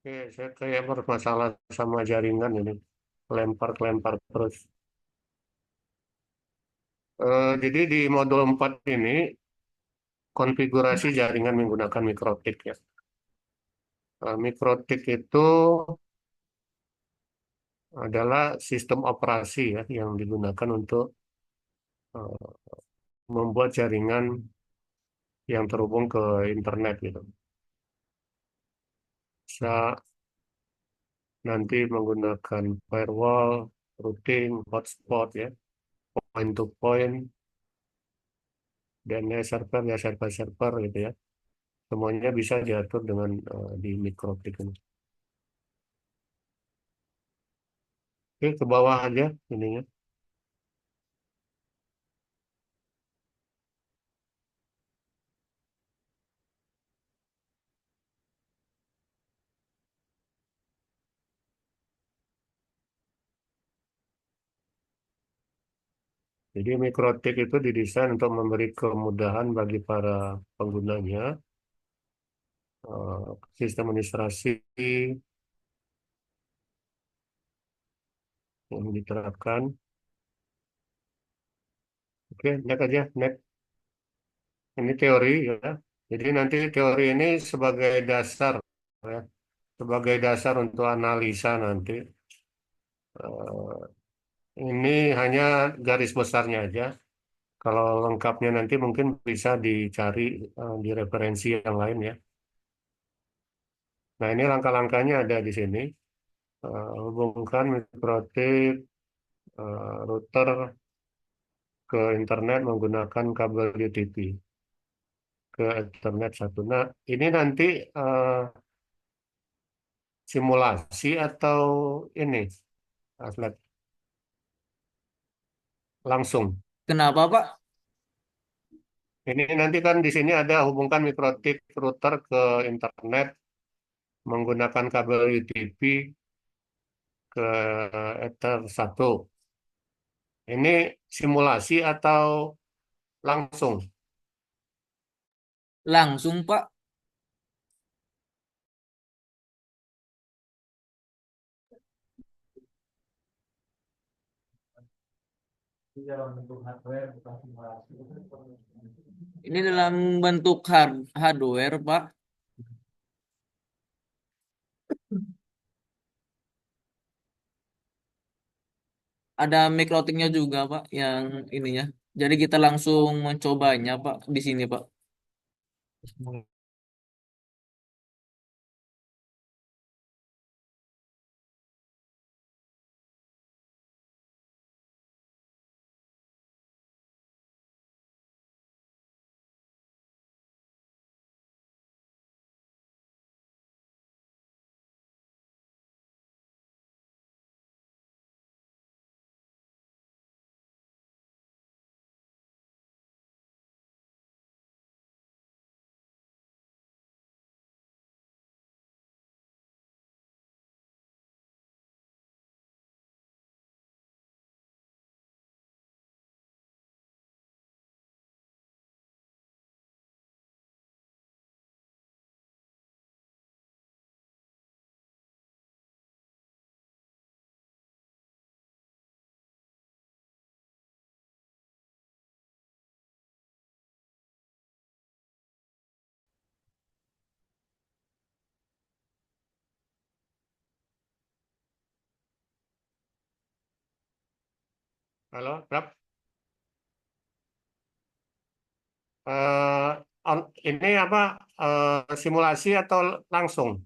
Oke, saya kayak bermasalah sama jaringan ini, kelempar terus. Jadi di modul 4 ini konfigurasi jaringan menggunakan mikrotik ya. Mikrotik itu adalah sistem operasi ya yang digunakan untuk eh, membuat jaringan yang terhubung ke internet gitu. Bisa nanti menggunakan firewall, routing, hotspot ya, point to point, dan ya server-server gitu ya. Semuanya bisa diatur dengan di mikrotik ini. Oke, ke bawah aja ininya. Jadi mikrotik itu didesain untuk memberi kemudahan bagi para penggunanya, sistem administrasi yang diterapkan. Oke, next aja, next. Ini teori ya. Jadi nanti teori ini sebagai dasar ya, sebagai dasar untuk analisa nanti. Eh, ini hanya garis besarnya aja. Kalau lengkapnya nanti mungkin bisa dicari di referensi yang lain ya. Nah, ini langkah-langkahnya ada di sini. Hubungkan mikrotip router ke internet menggunakan kabel UTP ke Ethernet satu. Nah, ini nanti eh, simulasi atau ini Aslet, langsung. Kenapa, Pak? Ini nanti kan di sini ada hubungkan mikrotip router ke internet menggunakan kabel UTP ke Ether satu. Ini simulasi atau langsung? Langsung, Pak. Ini dalam bentuk hardware, Pak. Ada mikrotiknya juga, Pak, yang ininya. Jadi kita langsung mencobanya, Pak, di sini, Pak. Halo, Rap. Eh, ini apa simulasi atau langsung?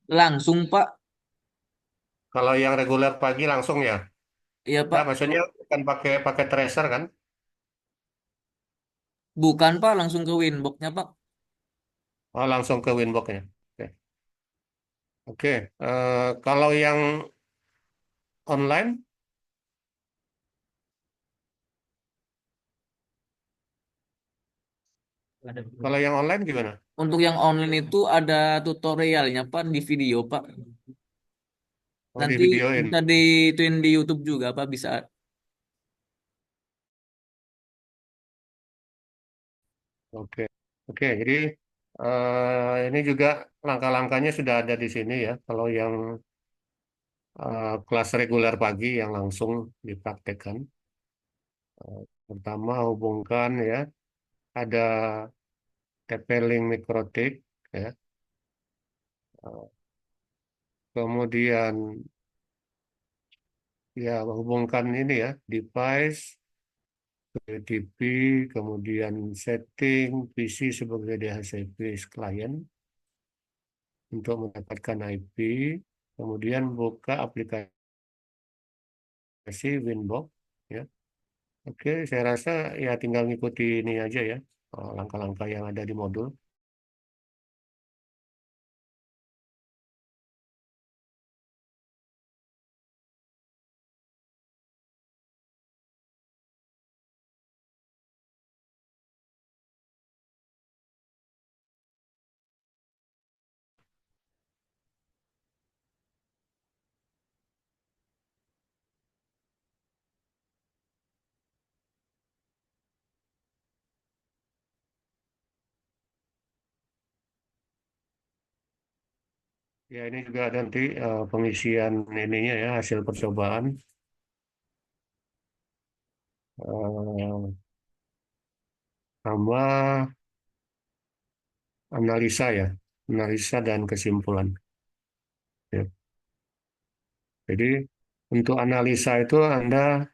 Langsung, Pak. Kalau yang reguler pagi langsung ya? Iya, Nah, Pak. maksudnya bukan pakai pakai tracer kan? Bukan, Pak, langsung ke Winbox-nya, Pak. Oh, langsung ke Winbox-nya. Oke. Oke. Kalau yang online, kalau yang online gimana? Untuk yang online itu ada tutorialnya, Pak, di video, Pak. Oh, di Nanti videoin. bisa dituin di YouTube juga, Pak, bisa. Oke. Oke. Jadi ini juga langkah-langkahnya sudah ada di sini ya. Kalau yang kelas reguler pagi yang langsung dipraktekkan. Pertama hubungkan ya, ada TP-Link mikrotik ya. Kemudian ya hubungkan ini ya, device, TCP, kemudian setting PC sebagai DHCP client untuk mendapatkan IP, kemudian buka aplikasi Winbox ya. Oke, saya rasa ya tinggal ngikuti ini aja ya, langkah-langkah yang ada di modul. Ya ini juga ada nanti pengisian ininya ya, hasil percobaan. Eh, Sama analisa ya, analisa dan kesimpulan. Ya. Jadi untuk analisa itu Anda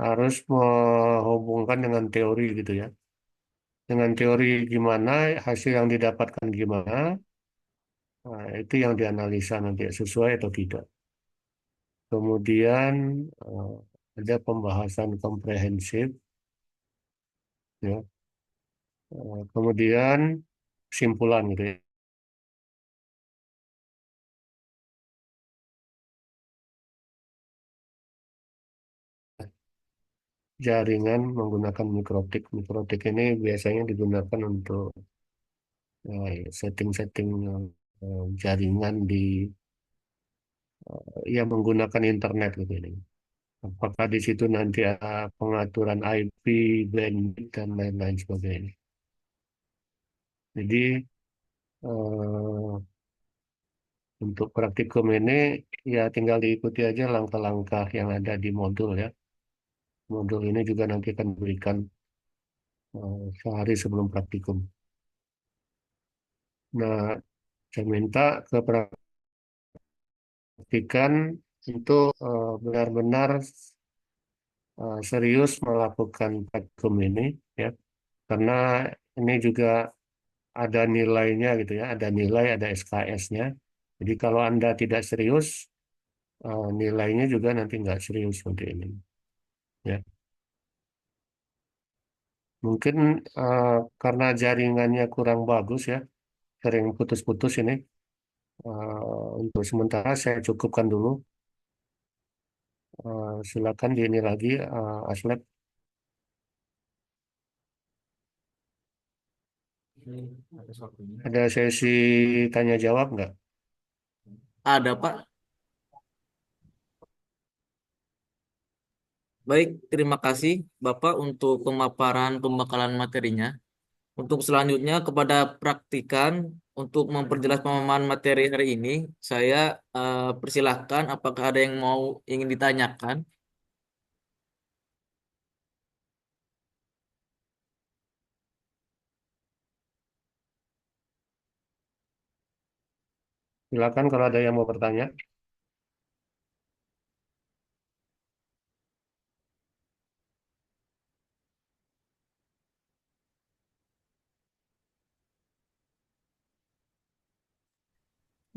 harus menghubungkan dengan teori gitu ya. Dengan teori gimana, hasil yang didapatkan gimana, nah, itu yang dianalisa nanti sesuai atau tidak. Kemudian eh, ada pembahasan komprehensif, ya. Kemudian kesimpulan gitu ya. Jaringan menggunakan mikrotik. Mikrotik ini biasanya digunakan untuk setting-setting jaringan di yang menggunakan internet gitu ini. Apakah di situ nanti ada pengaturan IP, bandwidth dan lain-lain sebagainya. Jadi eh, untuk praktikum ini ya tinggal diikuti aja langkah-langkah yang ada di modul ya. Modul ini juga nanti akan diberikan sehari sebelum praktikum. Nah, saya minta ke praktikan untuk benar-benar serius melakukan praktikum ini ya, karena ini juga ada nilainya gitu ya, ada nilai, ada SKS-nya. Jadi kalau Anda tidak serius, nilainya juga nanti nggak serius seperti ini. Ya, mungkin eh, karena jaringannya kurang bagus ya, sering putus-putus ini. Untuk sementara saya cukupkan dulu. Silakan di ini lagi, Aslep. Ada sesi tanya jawab nggak? Ada, Pak. Baik, terima kasih Bapak untuk pemaparan pembekalan materinya. Untuk selanjutnya kepada praktikan untuk memperjelas pemahaman materi hari ini, saya persilahkan apakah ada yang mau ingin ditanyakan. Silakan kalau ada yang mau bertanya.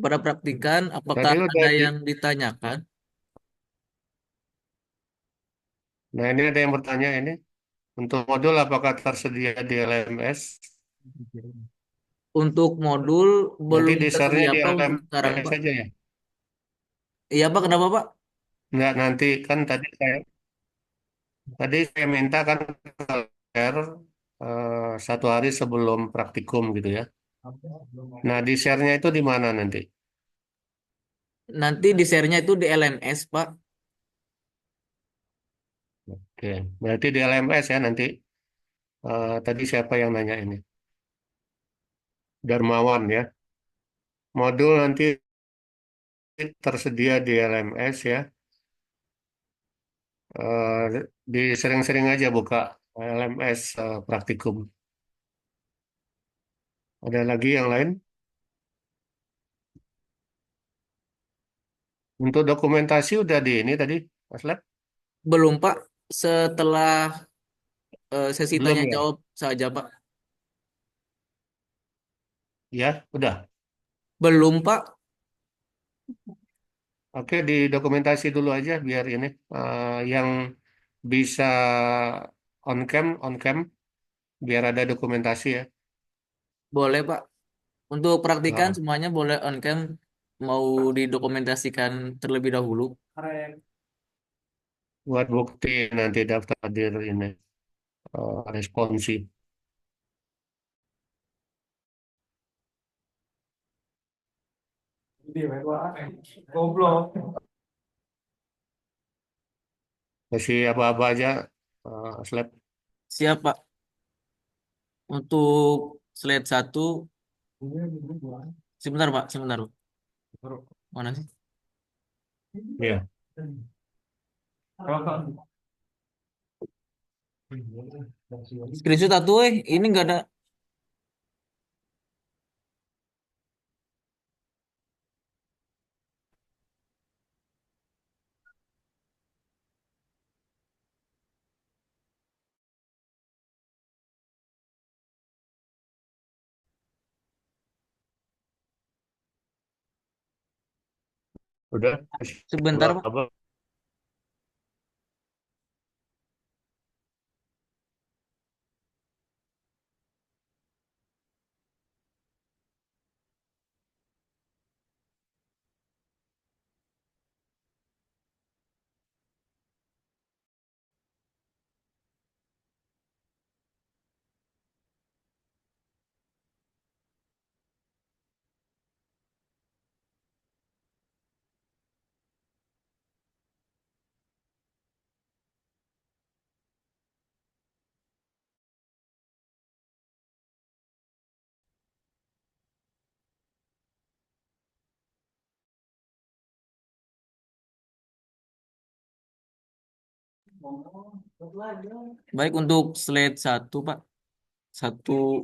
Pada praktikan, apakah Tadi udah ada di, yang ditanyakan? nah ini ada yang bertanya ini. Untuk modul apakah tersedia di LMS? Untuk modul Nanti belum di share-nya tersedia di Pak untuk sekarang LMS Pak. saja ya. Iya Pak, kenapa Pak? Enggak, nanti kan tadi saya minta kan share satu hari sebelum praktikum gitu ya. Nah, di share-nya itu di mana nanti? Nanti di share-nya itu di LMS Pak. Oke, berarti di LMS ya nanti. Tadi siapa yang nanya ini? Darmawan ya. Modul nanti tersedia di LMS ya. Eh, di sering-sering aja buka LMS praktikum. Ada lagi yang lain? Untuk dokumentasi udah di ini tadi, Mas Lab? Belum Pak, setelah sesi Belum tanya ya? jawab saja Pak. Ya, udah. Belum Pak. Oke, di dokumentasi dulu aja biar ini yang bisa on cam biar ada dokumentasi ya. Boleh Pak. Untuk praktikan Nah, semuanya boleh on cam, mau didokumentasikan terlebih dahulu. buat bukti nanti daftar hadir ini responsi. Kasih apa-apa aja, Slab. Siap Pak. Untuk slide satu, sebentar Pak, sebentar Pak. Mana sih? Ya. Screenshot satu, ini nggak ada. Udah Sebentar, dua Pak. abang. Baik untuk slide satu, Pak. Satu,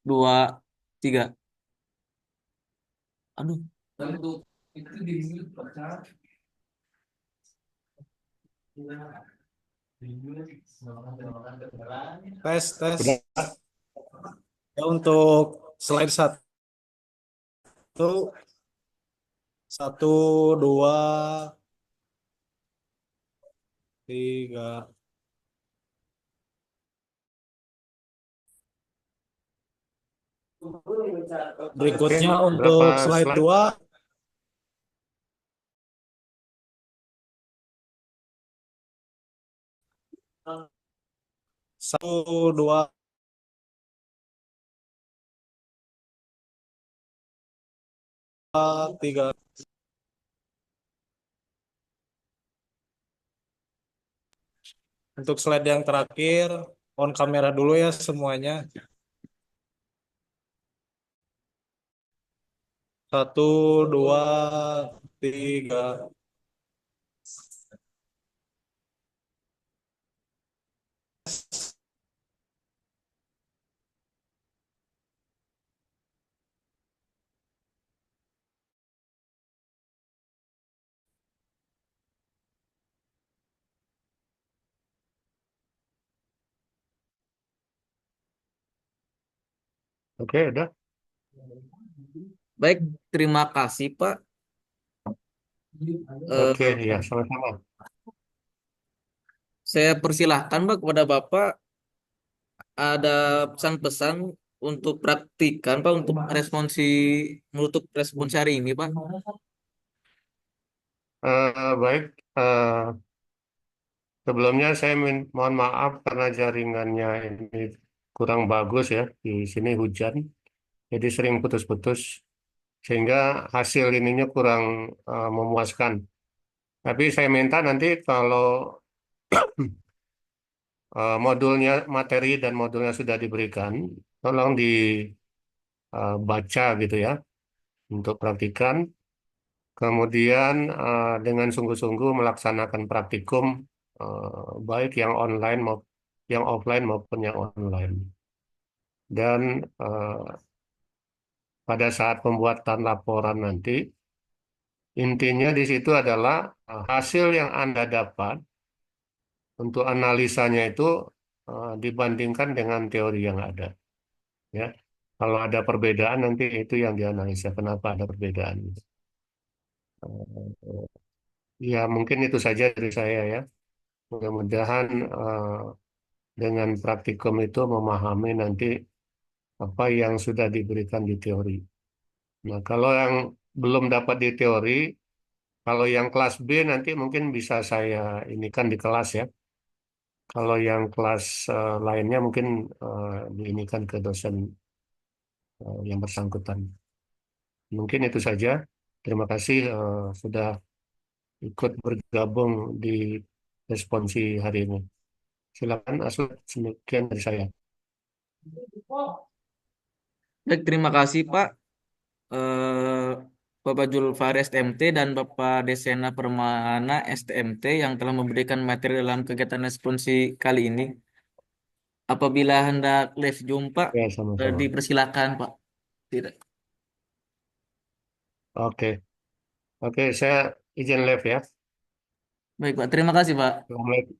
dua, tiga. Aduh. Untuk itu di Tes, Udah. tes. Ya, untuk slide satu, satu, dua, tiga. Oke, Berikutnya berapa untuk slide slide? 2, satu, dua, tiga. Untuk slide yang terakhir, on kamera dulu ya semuanya. Satu, dua, tiga. Oke, udah. Baik, terima kasih, Pak. Oke, Eh, ya sama-sama. saya persilahkan, Pak, kepada Bapak ada pesan-pesan untuk praktikan, Pak, untuk menutup responsi hari ini, Pak. Baik, sebelumnya saya mohon maaf karena jaringannya ini kurang bagus ya. Di sini hujan, jadi sering putus-putus sehingga hasil ininya kurang memuaskan. Tapi saya minta nanti kalau modulnya, materi dan modulnya sudah diberikan, tolong dibaca gitu ya untuk praktikan. Kemudian dengan sungguh-sungguh melaksanakan praktikum baik yang online maupun yang offline maupun yang online. Dan pada saat pembuatan laporan nanti, intinya di situ adalah hasil yang Anda dapat untuk analisanya itu dibandingkan dengan teori yang ada. Ya, kalau ada perbedaan nanti itu yang dianalisa. Kenapa ada perbedaan? Ya mungkin itu saja dari saya ya. Mudah-mudahan dengan praktikum itu memahami nanti apa yang sudah diberikan di teori. Nah, kalau yang belum dapat di teori, kalau yang kelas B nanti mungkin bisa saya inikan di kelas ya. Kalau yang kelas lainnya mungkin diinikan ke dosen yang bersangkutan. Mungkin itu saja. Terima kasih sudah ikut bergabung di responsi hari ini. Silakan Asli, demikian dari saya. Baik, terima kasih, Pak. eh, Bapak Julfari STMT dan Bapak Desena Permana STMT yang telah memberikan materi dalam kegiatan responsi kali ini. Apabila hendak live jumpa, Ya, sama-sama. dipersilakan, Pak. Tidak. Oke, oke, saya izin live ya. Baik, Pak. Terima kasih, Pak. Assalamualaikum.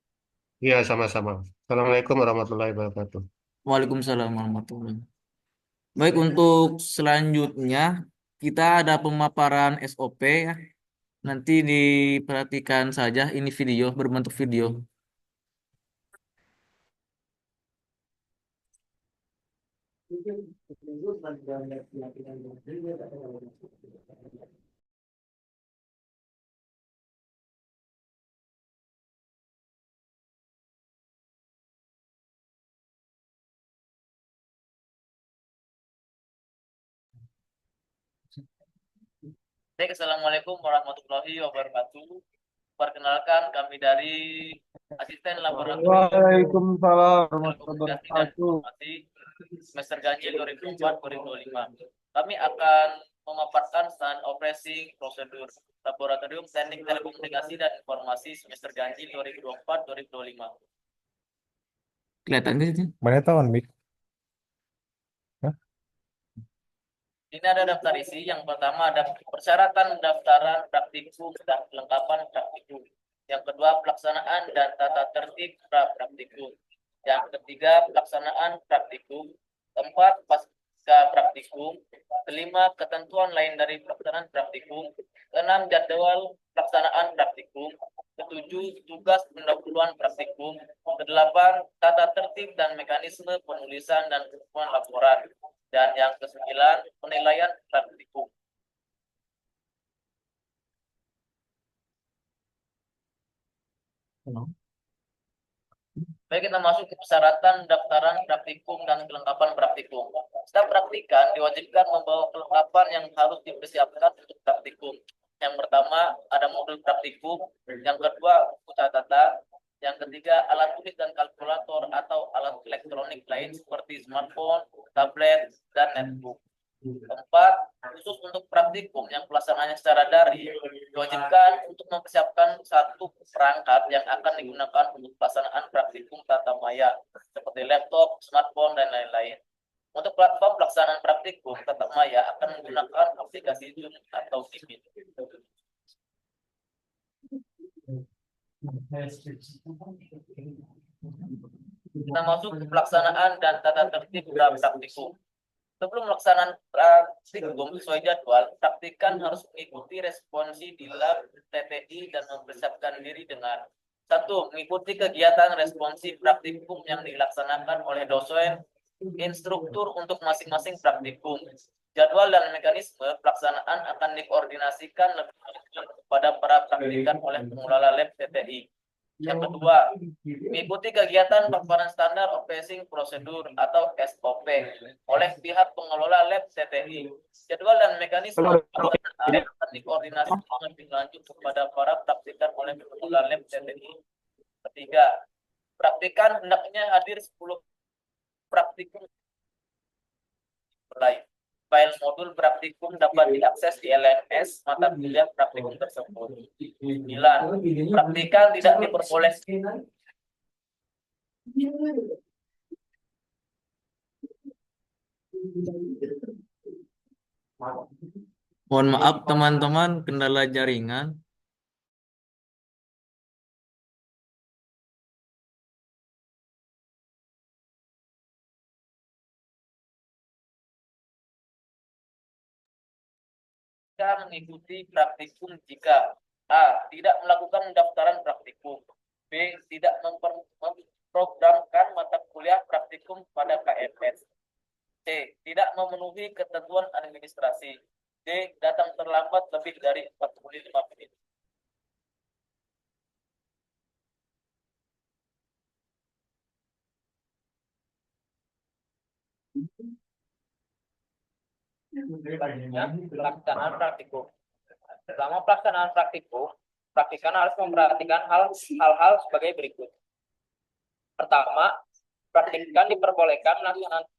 Ya, sama-sama. Assalamualaikum warahmatullahi wabarakatuh. Waalaikumsalam warahmatullahi wabarakatuh. Baik, untuk selanjutnya kita ada pemaparan SOP ya. Nanti diperhatikan saja ini video berbentuk video. Baik, Assalamualaikum warahmatullahi wabarakatuh. Perkenalkan kami dari Asisten Laboratorium Waalaikumsalam warahmatullahi Komunikasi dan wabarakatuh. Informasi semester ganjil 2004-2025. Kami akan memaparkan stand operating prosedur Laboratorium Teknik Telekomunikasi dan Informasi semester ganjil 2024-2025. Kelihatan nggak sih? Mana tahun, Mik? Ini ada daftar isi. Yang pertama ada persyaratan pendaftaran praktikum dan kelengkapan praktikum. Yang kedua pelaksanaan dan tata tertib praktikum. Yang ketiga pelaksanaan praktikum. Keempat pasca praktikum. Kelima ketentuan lain dari pelaksanaan praktikum. Keenam jadwal pelaksanaan praktikum. Ketujuh tugas pendahuluan praktikum. Kedelapan tata tertib dan mekanisme penulisan dan pengumpulan laporan. Dan yang kesembilan, penilaian praktikum. Baik, kita masuk ke persyaratan daftaran praktikum dan kelengkapan praktikum. Setiap praktikan diwajibkan membawa kelengkapan yang harus dipersiapkan untuk praktikum. Yang pertama, ada modul praktikum. Yang kedua, buku catatan. Yang ketiga, alat tulis dan kalkulator atau alat elektronik lain seperti smartphone, tablet, dan netbook. Keempat, khusus untuk praktikum yang pelaksanaannya secara daring, diwajibkan untuk mempersiapkan satu perangkat yang akan digunakan untuk pelaksanaan praktikum tatap maya, seperti laptop, smartphone, dan lain-lain. Untuk platform pelaksanaan praktikum tatap maya akan menggunakan aplikasi Zoom atau Teams. Kita masuk ke pelaksanaan dan tata tertib praktikum. Sebelum pelaksanaan praktikum sesuai jadwal, praktikan harus mengikuti responsi di lab TTI dan mempersiapkan diri dengan satu, mengikuti kegiatan responsi praktikum yang dilaksanakan oleh dosen, instruktur untuk masing-masing praktikum. Jadwal dan mekanisme pelaksanaan akan dikoordinasikan lebih lanjut kepada para praktikan oleh pengelola lab TTI. Yang kedua, mengikuti kegiatan paparan standar operating prosedur atau SOP oleh pihak pengelola lab TTI. Jadwal dan mekanisme pelaksanaan akan dikoordinasikan lebih lanjut kepada para praktikan oleh pengelola lab TTI. Ketiga, praktikan hendaknya hadir 10 praktikum live. File modul praktikum dapat diakses di LMS mata kuliah praktikum tersebut. 9. Praktikan tidak diperbolehkan. Mohon maaf teman-teman, kendala jaringan. Mengikuti praktikum jika A. Tidak melakukan pendaftaran praktikum, B. Tidak memprogramkan mata kuliah praktikum pada KMS, C. Tidak memenuhi ketentuan administrasi, D. Datang terlambat lebih dari 45 menit. Pelaksanaan praktikum. Selama pelaksanaan praktikum, praktikan harus memperhatikan hal-hal sebagai berikut. Pertama, praktikan diperbolehkan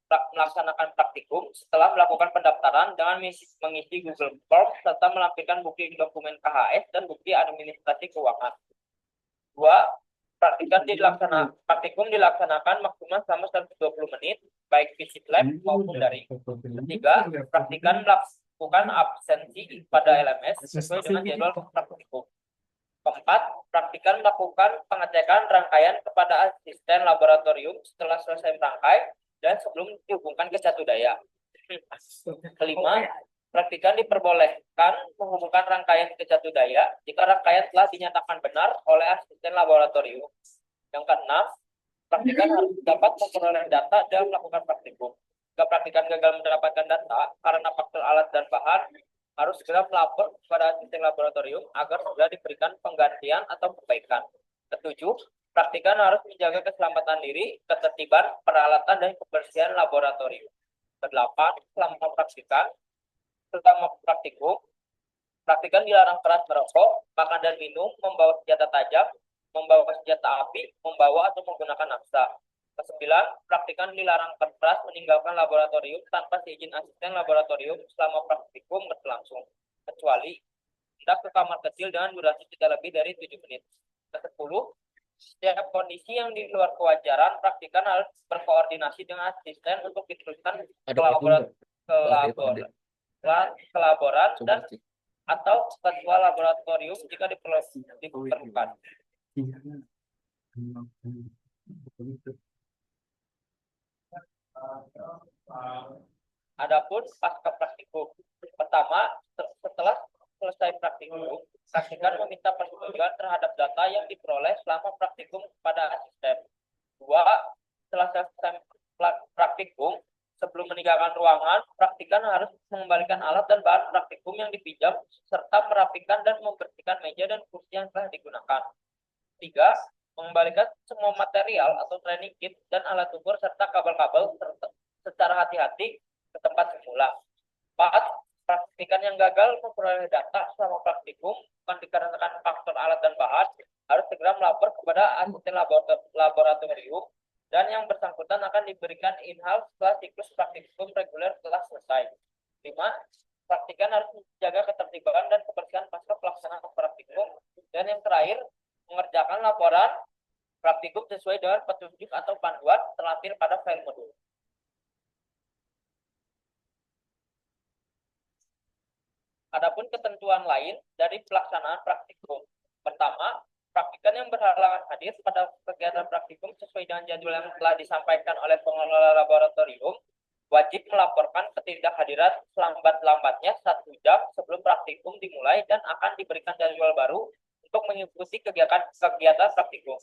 melaksanakan praktikum setelah melakukan pendaftaran dengan mengisi Google Form serta melampirkan bukti dokumen KHS dan bukti administrasi keuangan. Dua, praktikum dilaksanakan maksimal selama 120 menit, baik fisik lab maupun daring. Ketiga, praktikan melakukan absensi pada LMS sesuai dengan jadwal praktikum. Keempat, praktikan melakukan pengecekan rangkaian kepada asisten laboratorium setelah selesai merangkai dan sebelum dihubungkan ke satu daya. Kelima, praktikan diperbolehkan menghubungkan rangkaian ke satu daya jika rangkaian telah dinyatakan benar oleh asisten laboratorium. Yang keenam, praktikan harus dapat memperoleh data dan melakukan praktikum. Jika praktikan gagal mendapatkan data karena faktor alat dan bahan, harus segera melapor kepada asisten laboratorium agar segera diberikan penggantian atau perbaikan. Ketujuh, praktikan harus menjaga keselamatan diri, ketertiban, peralatan, dan kebersihan laboratorium. Kedelapan, selama praktikum, praktikan dilarang keras merokok, makan dan minum, membawa senjata tajam, membawa senjata api, membawa atau menggunakan nafsa. Kesembilan, praktikan dilarang keras meninggalkan laboratorium tanpa seizin asisten laboratorium selama praktikum berlangsung, kecuali hendak ke kamar kecil dengan durasi tidak lebih dari 7 menit. Kesepuluh, setiap kondisi yang di luar kewajaran, praktikan harus berkoordinasi dengan asisten untuk diteruskan ke laboratorium dan atau ketua laboratorium jika diperlukan. Adapun pasca praktikum, pertama, setelah selesai praktikum, praktikan meminta persetujuan terhadap data yang diperoleh selama praktikum kepada asisten. Dua, setelah selesai praktikum, sebelum meninggalkan ruangan, praktikan harus mengembalikan alat dan bahan praktikum yang dipinjam, serta merapikan dan membersihkan meja dan kursi yang telah digunakan. Tiga, mengembalikan semua material atau training kit dan alat ukur serta kabel-kabel secara hati-hati ke tempat semula. 4. Praktikan yang gagal memperoleh data selama praktikum bukan dikarenakan faktor alat dan bahan, harus segera melapor kepada asisten laboratorium dan yang bersangkutan akan diberikan in-house setelah siklus praktikum reguler telah selesai. 5. Praktikan harus menjaga ketertiban dan kebersihan pasca pelaksanaan praktikum. Dan yang terakhir, mengerjakan laporan praktikum sesuai dengan petunjuk atau panduan terlampir pada file modul. Adapun ketentuan lain dari pelaksanaan praktikum. Pertama, praktikan yang berhalangan hadir pada kegiatan praktikum sesuai dengan jadwal yang telah disampaikan oleh pengelola laboratorium wajib melaporkan ketidakhadiran selambat-lambatnya 1 jam sebelum praktikum dimulai dan akan diberikan jadwal baru untuk mengikuti kegiatan praktikum.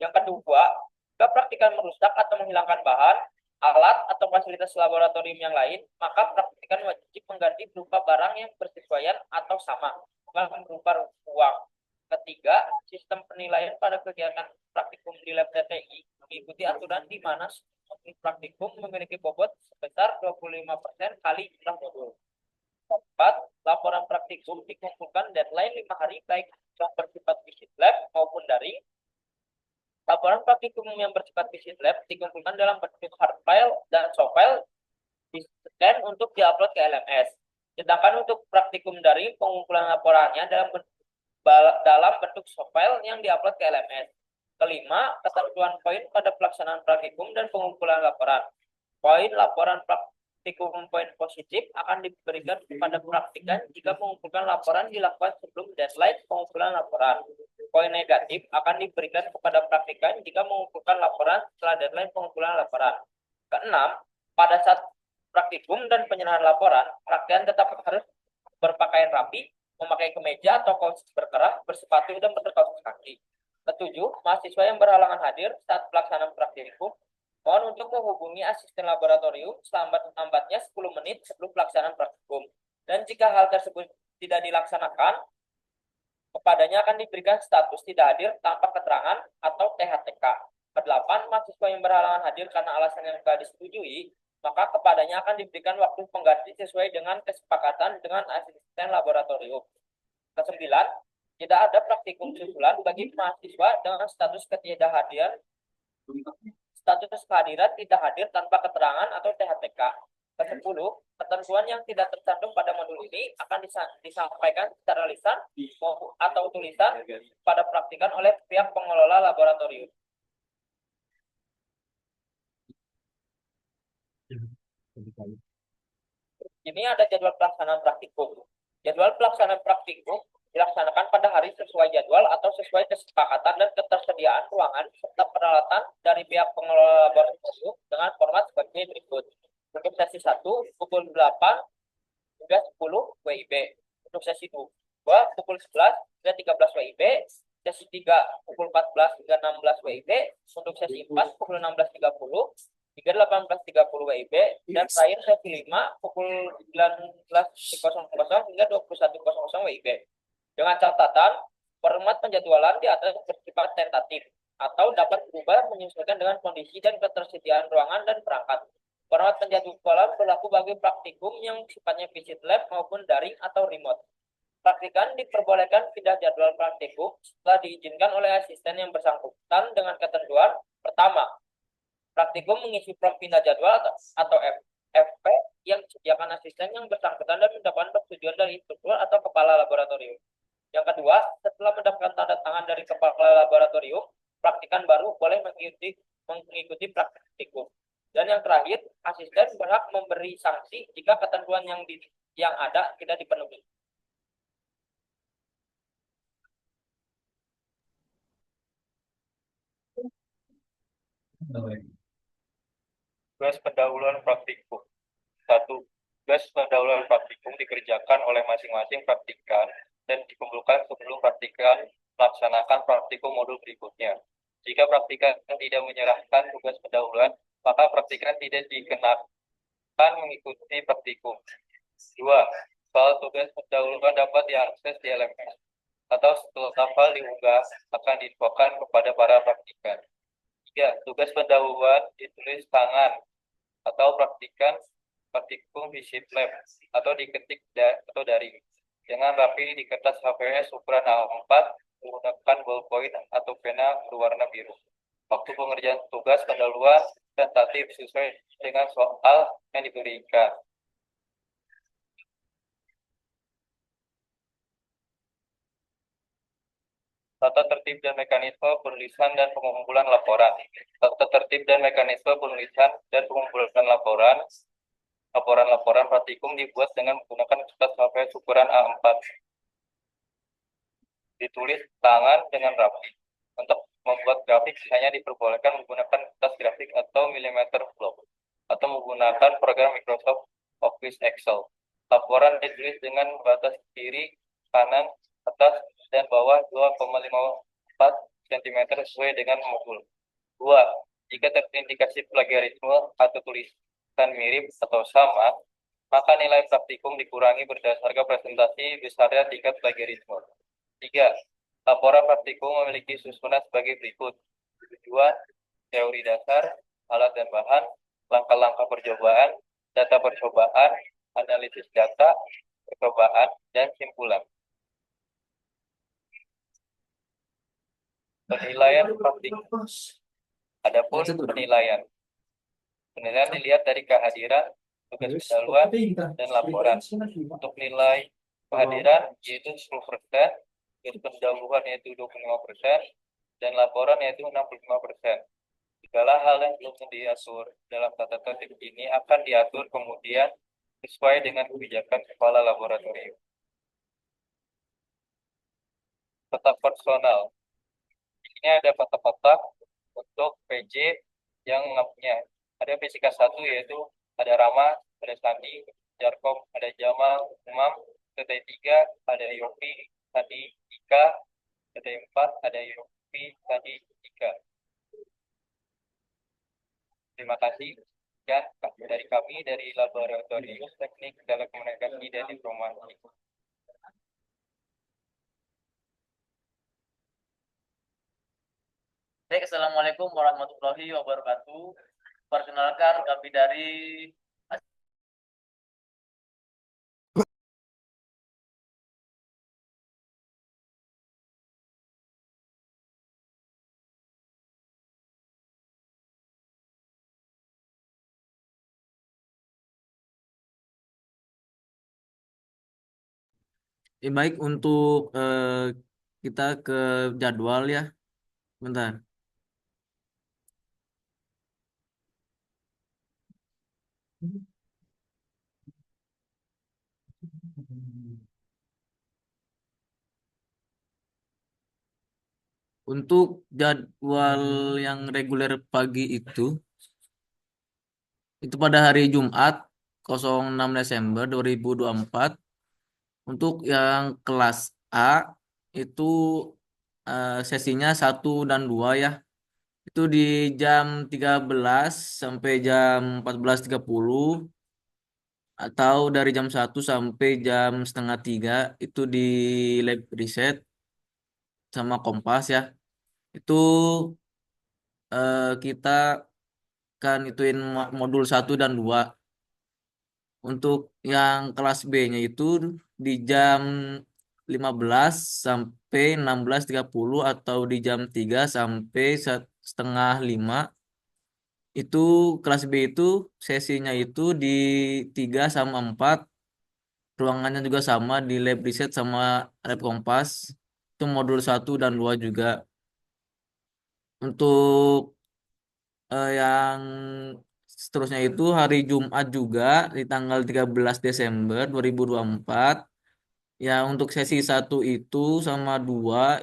Yang kedua, jika praktikan merusak atau menghilangkan bahan, alat atau fasilitas laboratorium yang lain, maka praktikan wajib mengganti berupa barang yang bersesuaian atau sama, bukan berupa uang. Ketiga, sistem penilaian pada kegiatan praktikum di lab TTI mengikuti aturan di mana praktikum memiliki bobot sebesar 25% kali jumlah modul. 4. Laporan praktikum dikumpulkan deadline 5 hari baik yang bersifat visit lab maupun daring. Laporan praktikum yang bersifat visit lab dikumpulkan dalam bentuk hard file dan soft file di-scan untuk diupload ke LMS. Sedangkan untuk praktikum daring, pengumpulan laporannya dalam bentuk soft file yang diupload ke LMS. Kelima, ketentuan poin pada pelaksanaan praktikum dan pengumpulan laporan. Poin laporan praktikum poin positif akan diberikan kepada praktikan jika mengumpulkan laporan dilakukan sebelum deadline pengumpulan laporan. Poin negatif akan diberikan kepada praktikan jika mengumpulkan laporan setelah deadline pengumpulan laporan. Keenam, pada saat praktikum dan penyerahan laporan, praktikan tetap harus berpakaian rapi, memakai kemeja atau kaos berkerah, bersepatu dan berkaus kaki. Ketujuh, mahasiswa yang berhalangan hadir saat pelaksanaan praktikum mohon untuk menghubungi asisten laboratorium selambat-lambatnya 10 menit sebelum pelaksanaan praktikum. Dan jika hal tersebut tidak dilaksanakan, kepadanya akan diberikan status tidak hadir tanpa keterangan atau THTK. Kedelapan, mahasiswa yang berhalangan hadir karena alasan yang telah disetujui, maka kepadanya akan diberikan waktu pengganti sesuai dengan kesepakatan dengan asisten laboratorium. Kesembilan, tidak ada praktikum susulan bagi mahasiswa dengan status ketidakhadiran, status kehadiran tidak hadir tanpa keterangan atau THTK. Ke-10, ketentuan yang tidak tercantum pada modul ini akan disampaikan secara lisan atau tulisan pada praktikan oleh pihak pengelola laboratorium. Ini ada jadwal pelaksanaan praktikum. Jadwal pelaksanaan praktikum dilaksanakan pada hari sesuai jadwal atau sesuai kesepakatan dan ketersediaan ruangan serta peralatan dari pihak pengelola laboratorium dengan format sebagai berikut. Untuk sesi 1, pukul 8 hingga WIB untuk sesi 2 pukul 11 hingga 13 WIB, sesi 3 pukul 14 hingga 16 WIB, untuk sesi 4 pukul 16.30 hingga 18.30 WIB, dan terakhir sesi 5 pukul 19.00 hingga 21.00 WIB. Dengan catatan, format penjadwalan di atas bersifat tentatif atau dapat berubah menyesuaikan dengan kondisi dan ketersediaan ruangan dan perangkat. Format penjadwalan berlaku bagi praktikum yang sifatnya visit lab maupun daring atau remote. Praktikan diperbolehkan pindah jadwal praktikum setelah diizinkan oleh asisten yang bersangkutan dengan ketentuan: pertama, praktikum mengisi form pindah jadwal atau FP yang disediakan asisten yang bersangkutan dan mendapatkan persetujuan dari instruktur atau kepala laboratorium. Yang kedua, setelah mendapatkan tanda tangan dari kepala laboratorium, praktikan baru boleh mengikuti praktikum. Dan yang terakhir, asisten berhak memberi sanksi jika ketentuan yang ada tidak dipenuhi. Tugas pendahuluan praktikum. 1. Tugas pendahuluan praktikum dikerjakan oleh masing-masing praktikan dan dikumpulkan sebelum praktikan melaksanakan praktikum modul berikutnya. Jika praktikan tidak menyerahkan tugas pendahuluan, maka praktikan tidak dikenakan mengikuti praktikum. 2. Soal tugas pendahuluan dapat diakses di LMS atau setelah file diunggah akan diinfokan kepada para praktikan. 3. Tugas pendahuluan ditulis tangan atau praktikum visit lab atau diketik atau daring. Jangan rapi di kertas HVS ukuran A4 menggunakan ballpoint atau pena berwarna biru. Waktu pengerjaan tugas pendahuluan tentatif sesuai dengan soal yang diberikan. Tata tertib dan mekanisme penulisan dan pengumpulan laporan. Tata tertib dan mekanisme penulisan dan pengumpulan laporan. Laporan praktikum dibuat dengan menggunakan kertas HVS ukuran A4. Ditulis tangan dengan rapi. Untuk membuat grafik hanya diperbolehkan menggunakan kertas grafik atau millimeter block atau menggunakan program Microsoft Office Excel. Laporan ditulis dengan batas kiri, kanan, atas, dan bawah 2,54 cm sesuai dengan modul. 2. Jika terindikasi plagiarisme atau tulisan mirip atau sama, maka nilai praktikum dikurangi berdasarkan presentasi besarnya tingkat plagiarisme. 3. Laporan praktikum memiliki susunan sebagai berikut. Tujuan, teori dasar, alat dan bahan, langkah-langkah percobaan, data percobaan, analisis data, percobaan, dan simpulan. Penilaian praktikum. Adapun penilaian dilihat dari kehadiran, tugas pendahuluan, dan laporan. Untuk nilai kehadiran yaitu 10%, tugas pendahuluan yaitu 25%, dan laporan yaitu 65%. Segala hal yang belum diatur dalam tata tertib ini akan diatur kemudian sesuai dengan kebijakan kepala laboratorium. Kotak personal. Ini ada kotak-kotak untuk PJ yang punya. Ada fisika 1 yaitu ada Rama, ada Sandi, Jarkom, ada Jamal, Umam, TT3, ada Yofi, Sandi, Ika, TT4, ada Yofi, Sandi, Ika. Terima kasih. Dan dari kami dari Laboratorium Teknik Telekomunikasi dan Informasi. Baik, Assalamualaikum warahmatullahi wabarakatuh. Perkenalkan kami dari baik untuk kita ke jadwal ya. Bentar. Untuk jadwal yang reguler pagi itu pada hari Jumat 06 Desember 2024 Untuk yang kelas A itu sesinya 1 dan 2 ya. Itu di jam 13 sampai jam 14.30 atau dari jam 1 sampai jam 2:30 itu di lab riset sama Kompas ya. Itu kita kan ituin modul 1 dan 2. Untuk yang kelas B-nya itu di jam 15 sampai 16.30 atau di jam 3 sampai setengah 5. Itu kelas B itu sesinya itu di 3 sama 4. Ruangannya juga sama di lab riset sama lab kompas. Itu modul 1 dan 2 juga. Untuk yang seterusnya itu hari Jumat juga di tanggal 13 Desember 2024. Ya untuk sesi 1 itu sama 2.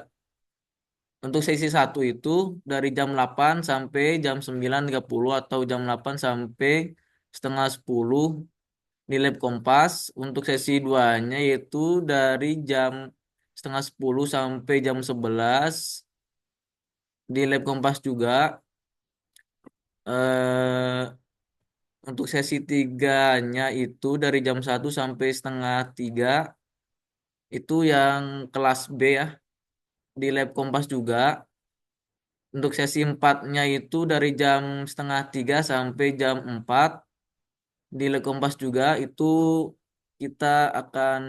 Untuk sesi 1 itu dari jam 8 sampai jam 9.30 atau jam 8 sampai setengah 10 di Lab Kompas. Untuk sesi 2-nya yaitu dari jam setengah 10 sampai jam 11 di Lab Kompas juga. Eh, untuk sesi 3-nya itu dari jam 1 sampai setengah 3 itu yang kelas B ya di Lab Kompas juga. Untuk sesi 4-nya itu dari jam setengah 3 sampai jam 4 di Le Kompas juga itu kita akan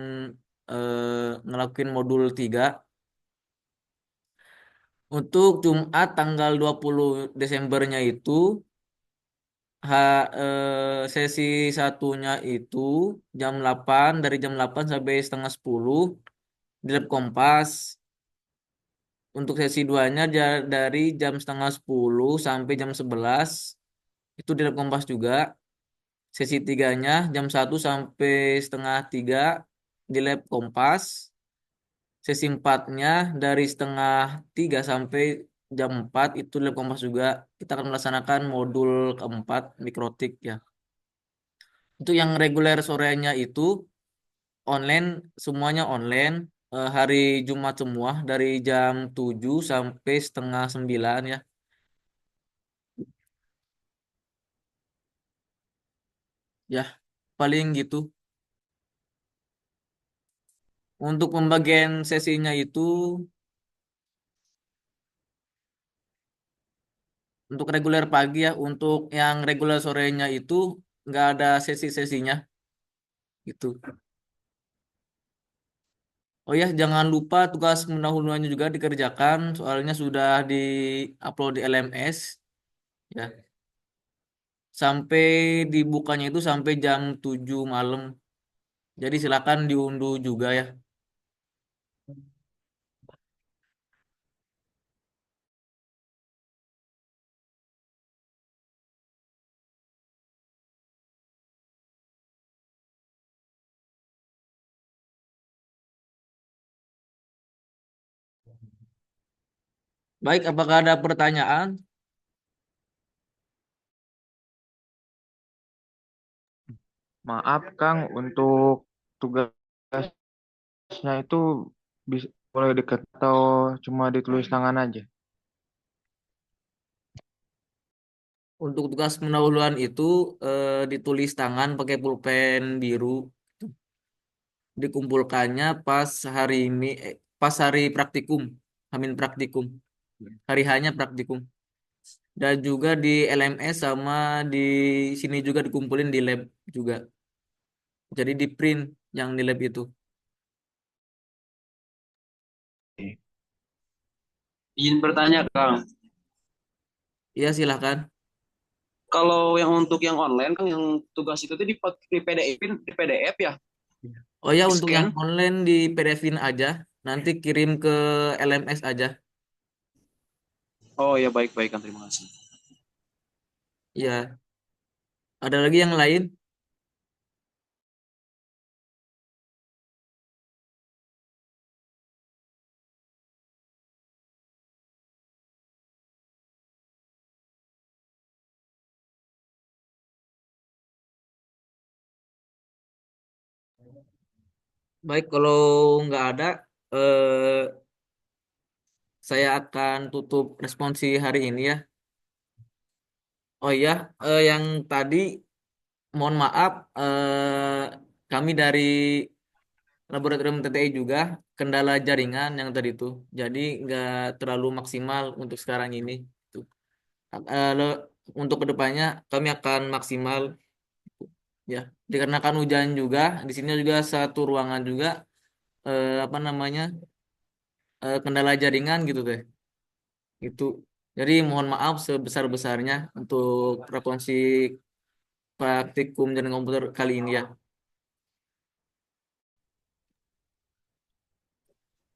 ngelakuin modul 3. Untuk Jumat tanggal 20 Desembernya itu sesi 1-nya itu dari jam 8 sampai setengah 10 di Lab Kompas. Untuk sesi 2-nya dari jam setengah 10 sampai jam 11 itu di Lab Kompas juga. Sesi 3-nya jam 1 sampai setengah 3 di Lab Kompas. Sesi 4-nya dari setengah 3 sampai jam 4 itu Lab Kompas juga. Kita akan melaksanakan modul keempat mikrotik ya. Untuk yang reguler sorenya itu online, semuanya online. Hari Jumat semua dari jam 7 sampai setengah 9 ya. Ya, paling gitu. Untuk pembagian sesinya itu untuk reguler pagi ya, untuk yang reguler sorenya itu nggak ada sesi-sesinya gitu. Oh ya, jangan lupa tugas pendahuluannya juga dikerjakan, soalnya sudah di-upload di LMS ya. Sampai dibukanya itu sampai jam 7 malam. Jadi silakan diunduh juga ya. Baik, apakah ada pertanyaan? Maaf Kang, untuk tugasnya itu bisa boleh dekat atau cuma ditulis tangan aja? Untuk tugas pendahuluan itu ditulis tangan pakai pulpen biru. Dikumpulkannya pas hari praktikum, Hamin praktikum. Hari hanya praktikum. Dan juga di LMS sama di sini juga dikumpulin di lab juga. Jadi di print yang di lab itu. Izin bertanya, Kang. Iya silahkan. Kalau yang untuk yang online, Kang, yang tugas itu tuh di PDF, di PDF ya? Oh ya Di untuk yang scan? online di PDF-in aja. Nanti kirim ke LMS aja. Oh ya, baik-baik, Kang. Terima kasih. Iya. Ada lagi yang lain? Baik, kalau nggak ada, eh, saya akan tutup responsi hari ini ya. Oh iya, yang tadi mohon maaf, kami dari laboratorium TTI juga kendala jaringan yang tadi itu, jadi nggak terlalu maksimal untuk sekarang ini. Tuh. Untuk kedepannya kami akan maksimal ya, dikarenakan hujan juga di sini juga satu ruangan juga apa namanya kendala jaringan gitu deh. Itu. Jadi mohon maaf sebesar-besarnya untuk frekuensi praktikum dan komputer kali ini ya.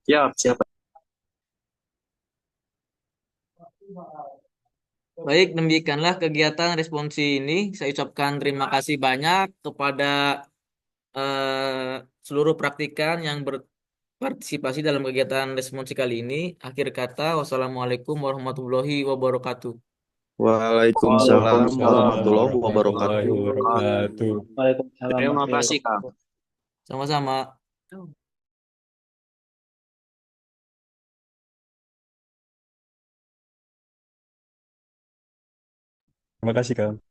Siap, siap. Baik, demikianlah kegiatan responsi ini. Saya ucapkan terima kasih banyak kepada seluruh praktikan yang berpartisipasi dalam kegiatan responsi kali ini. Akhir kata, wassalamualaikum warahmatullahi wabarakatuh. Waalaikumsalam Waalaikumsalam warahmatullahi Warahmatullahi wabarakatuh. wabarakatuh. Waalaikumsalam Terima warahmatullahi kasih, Kang. wabarakatuh. Sama-sama. Terima kasih, Kak.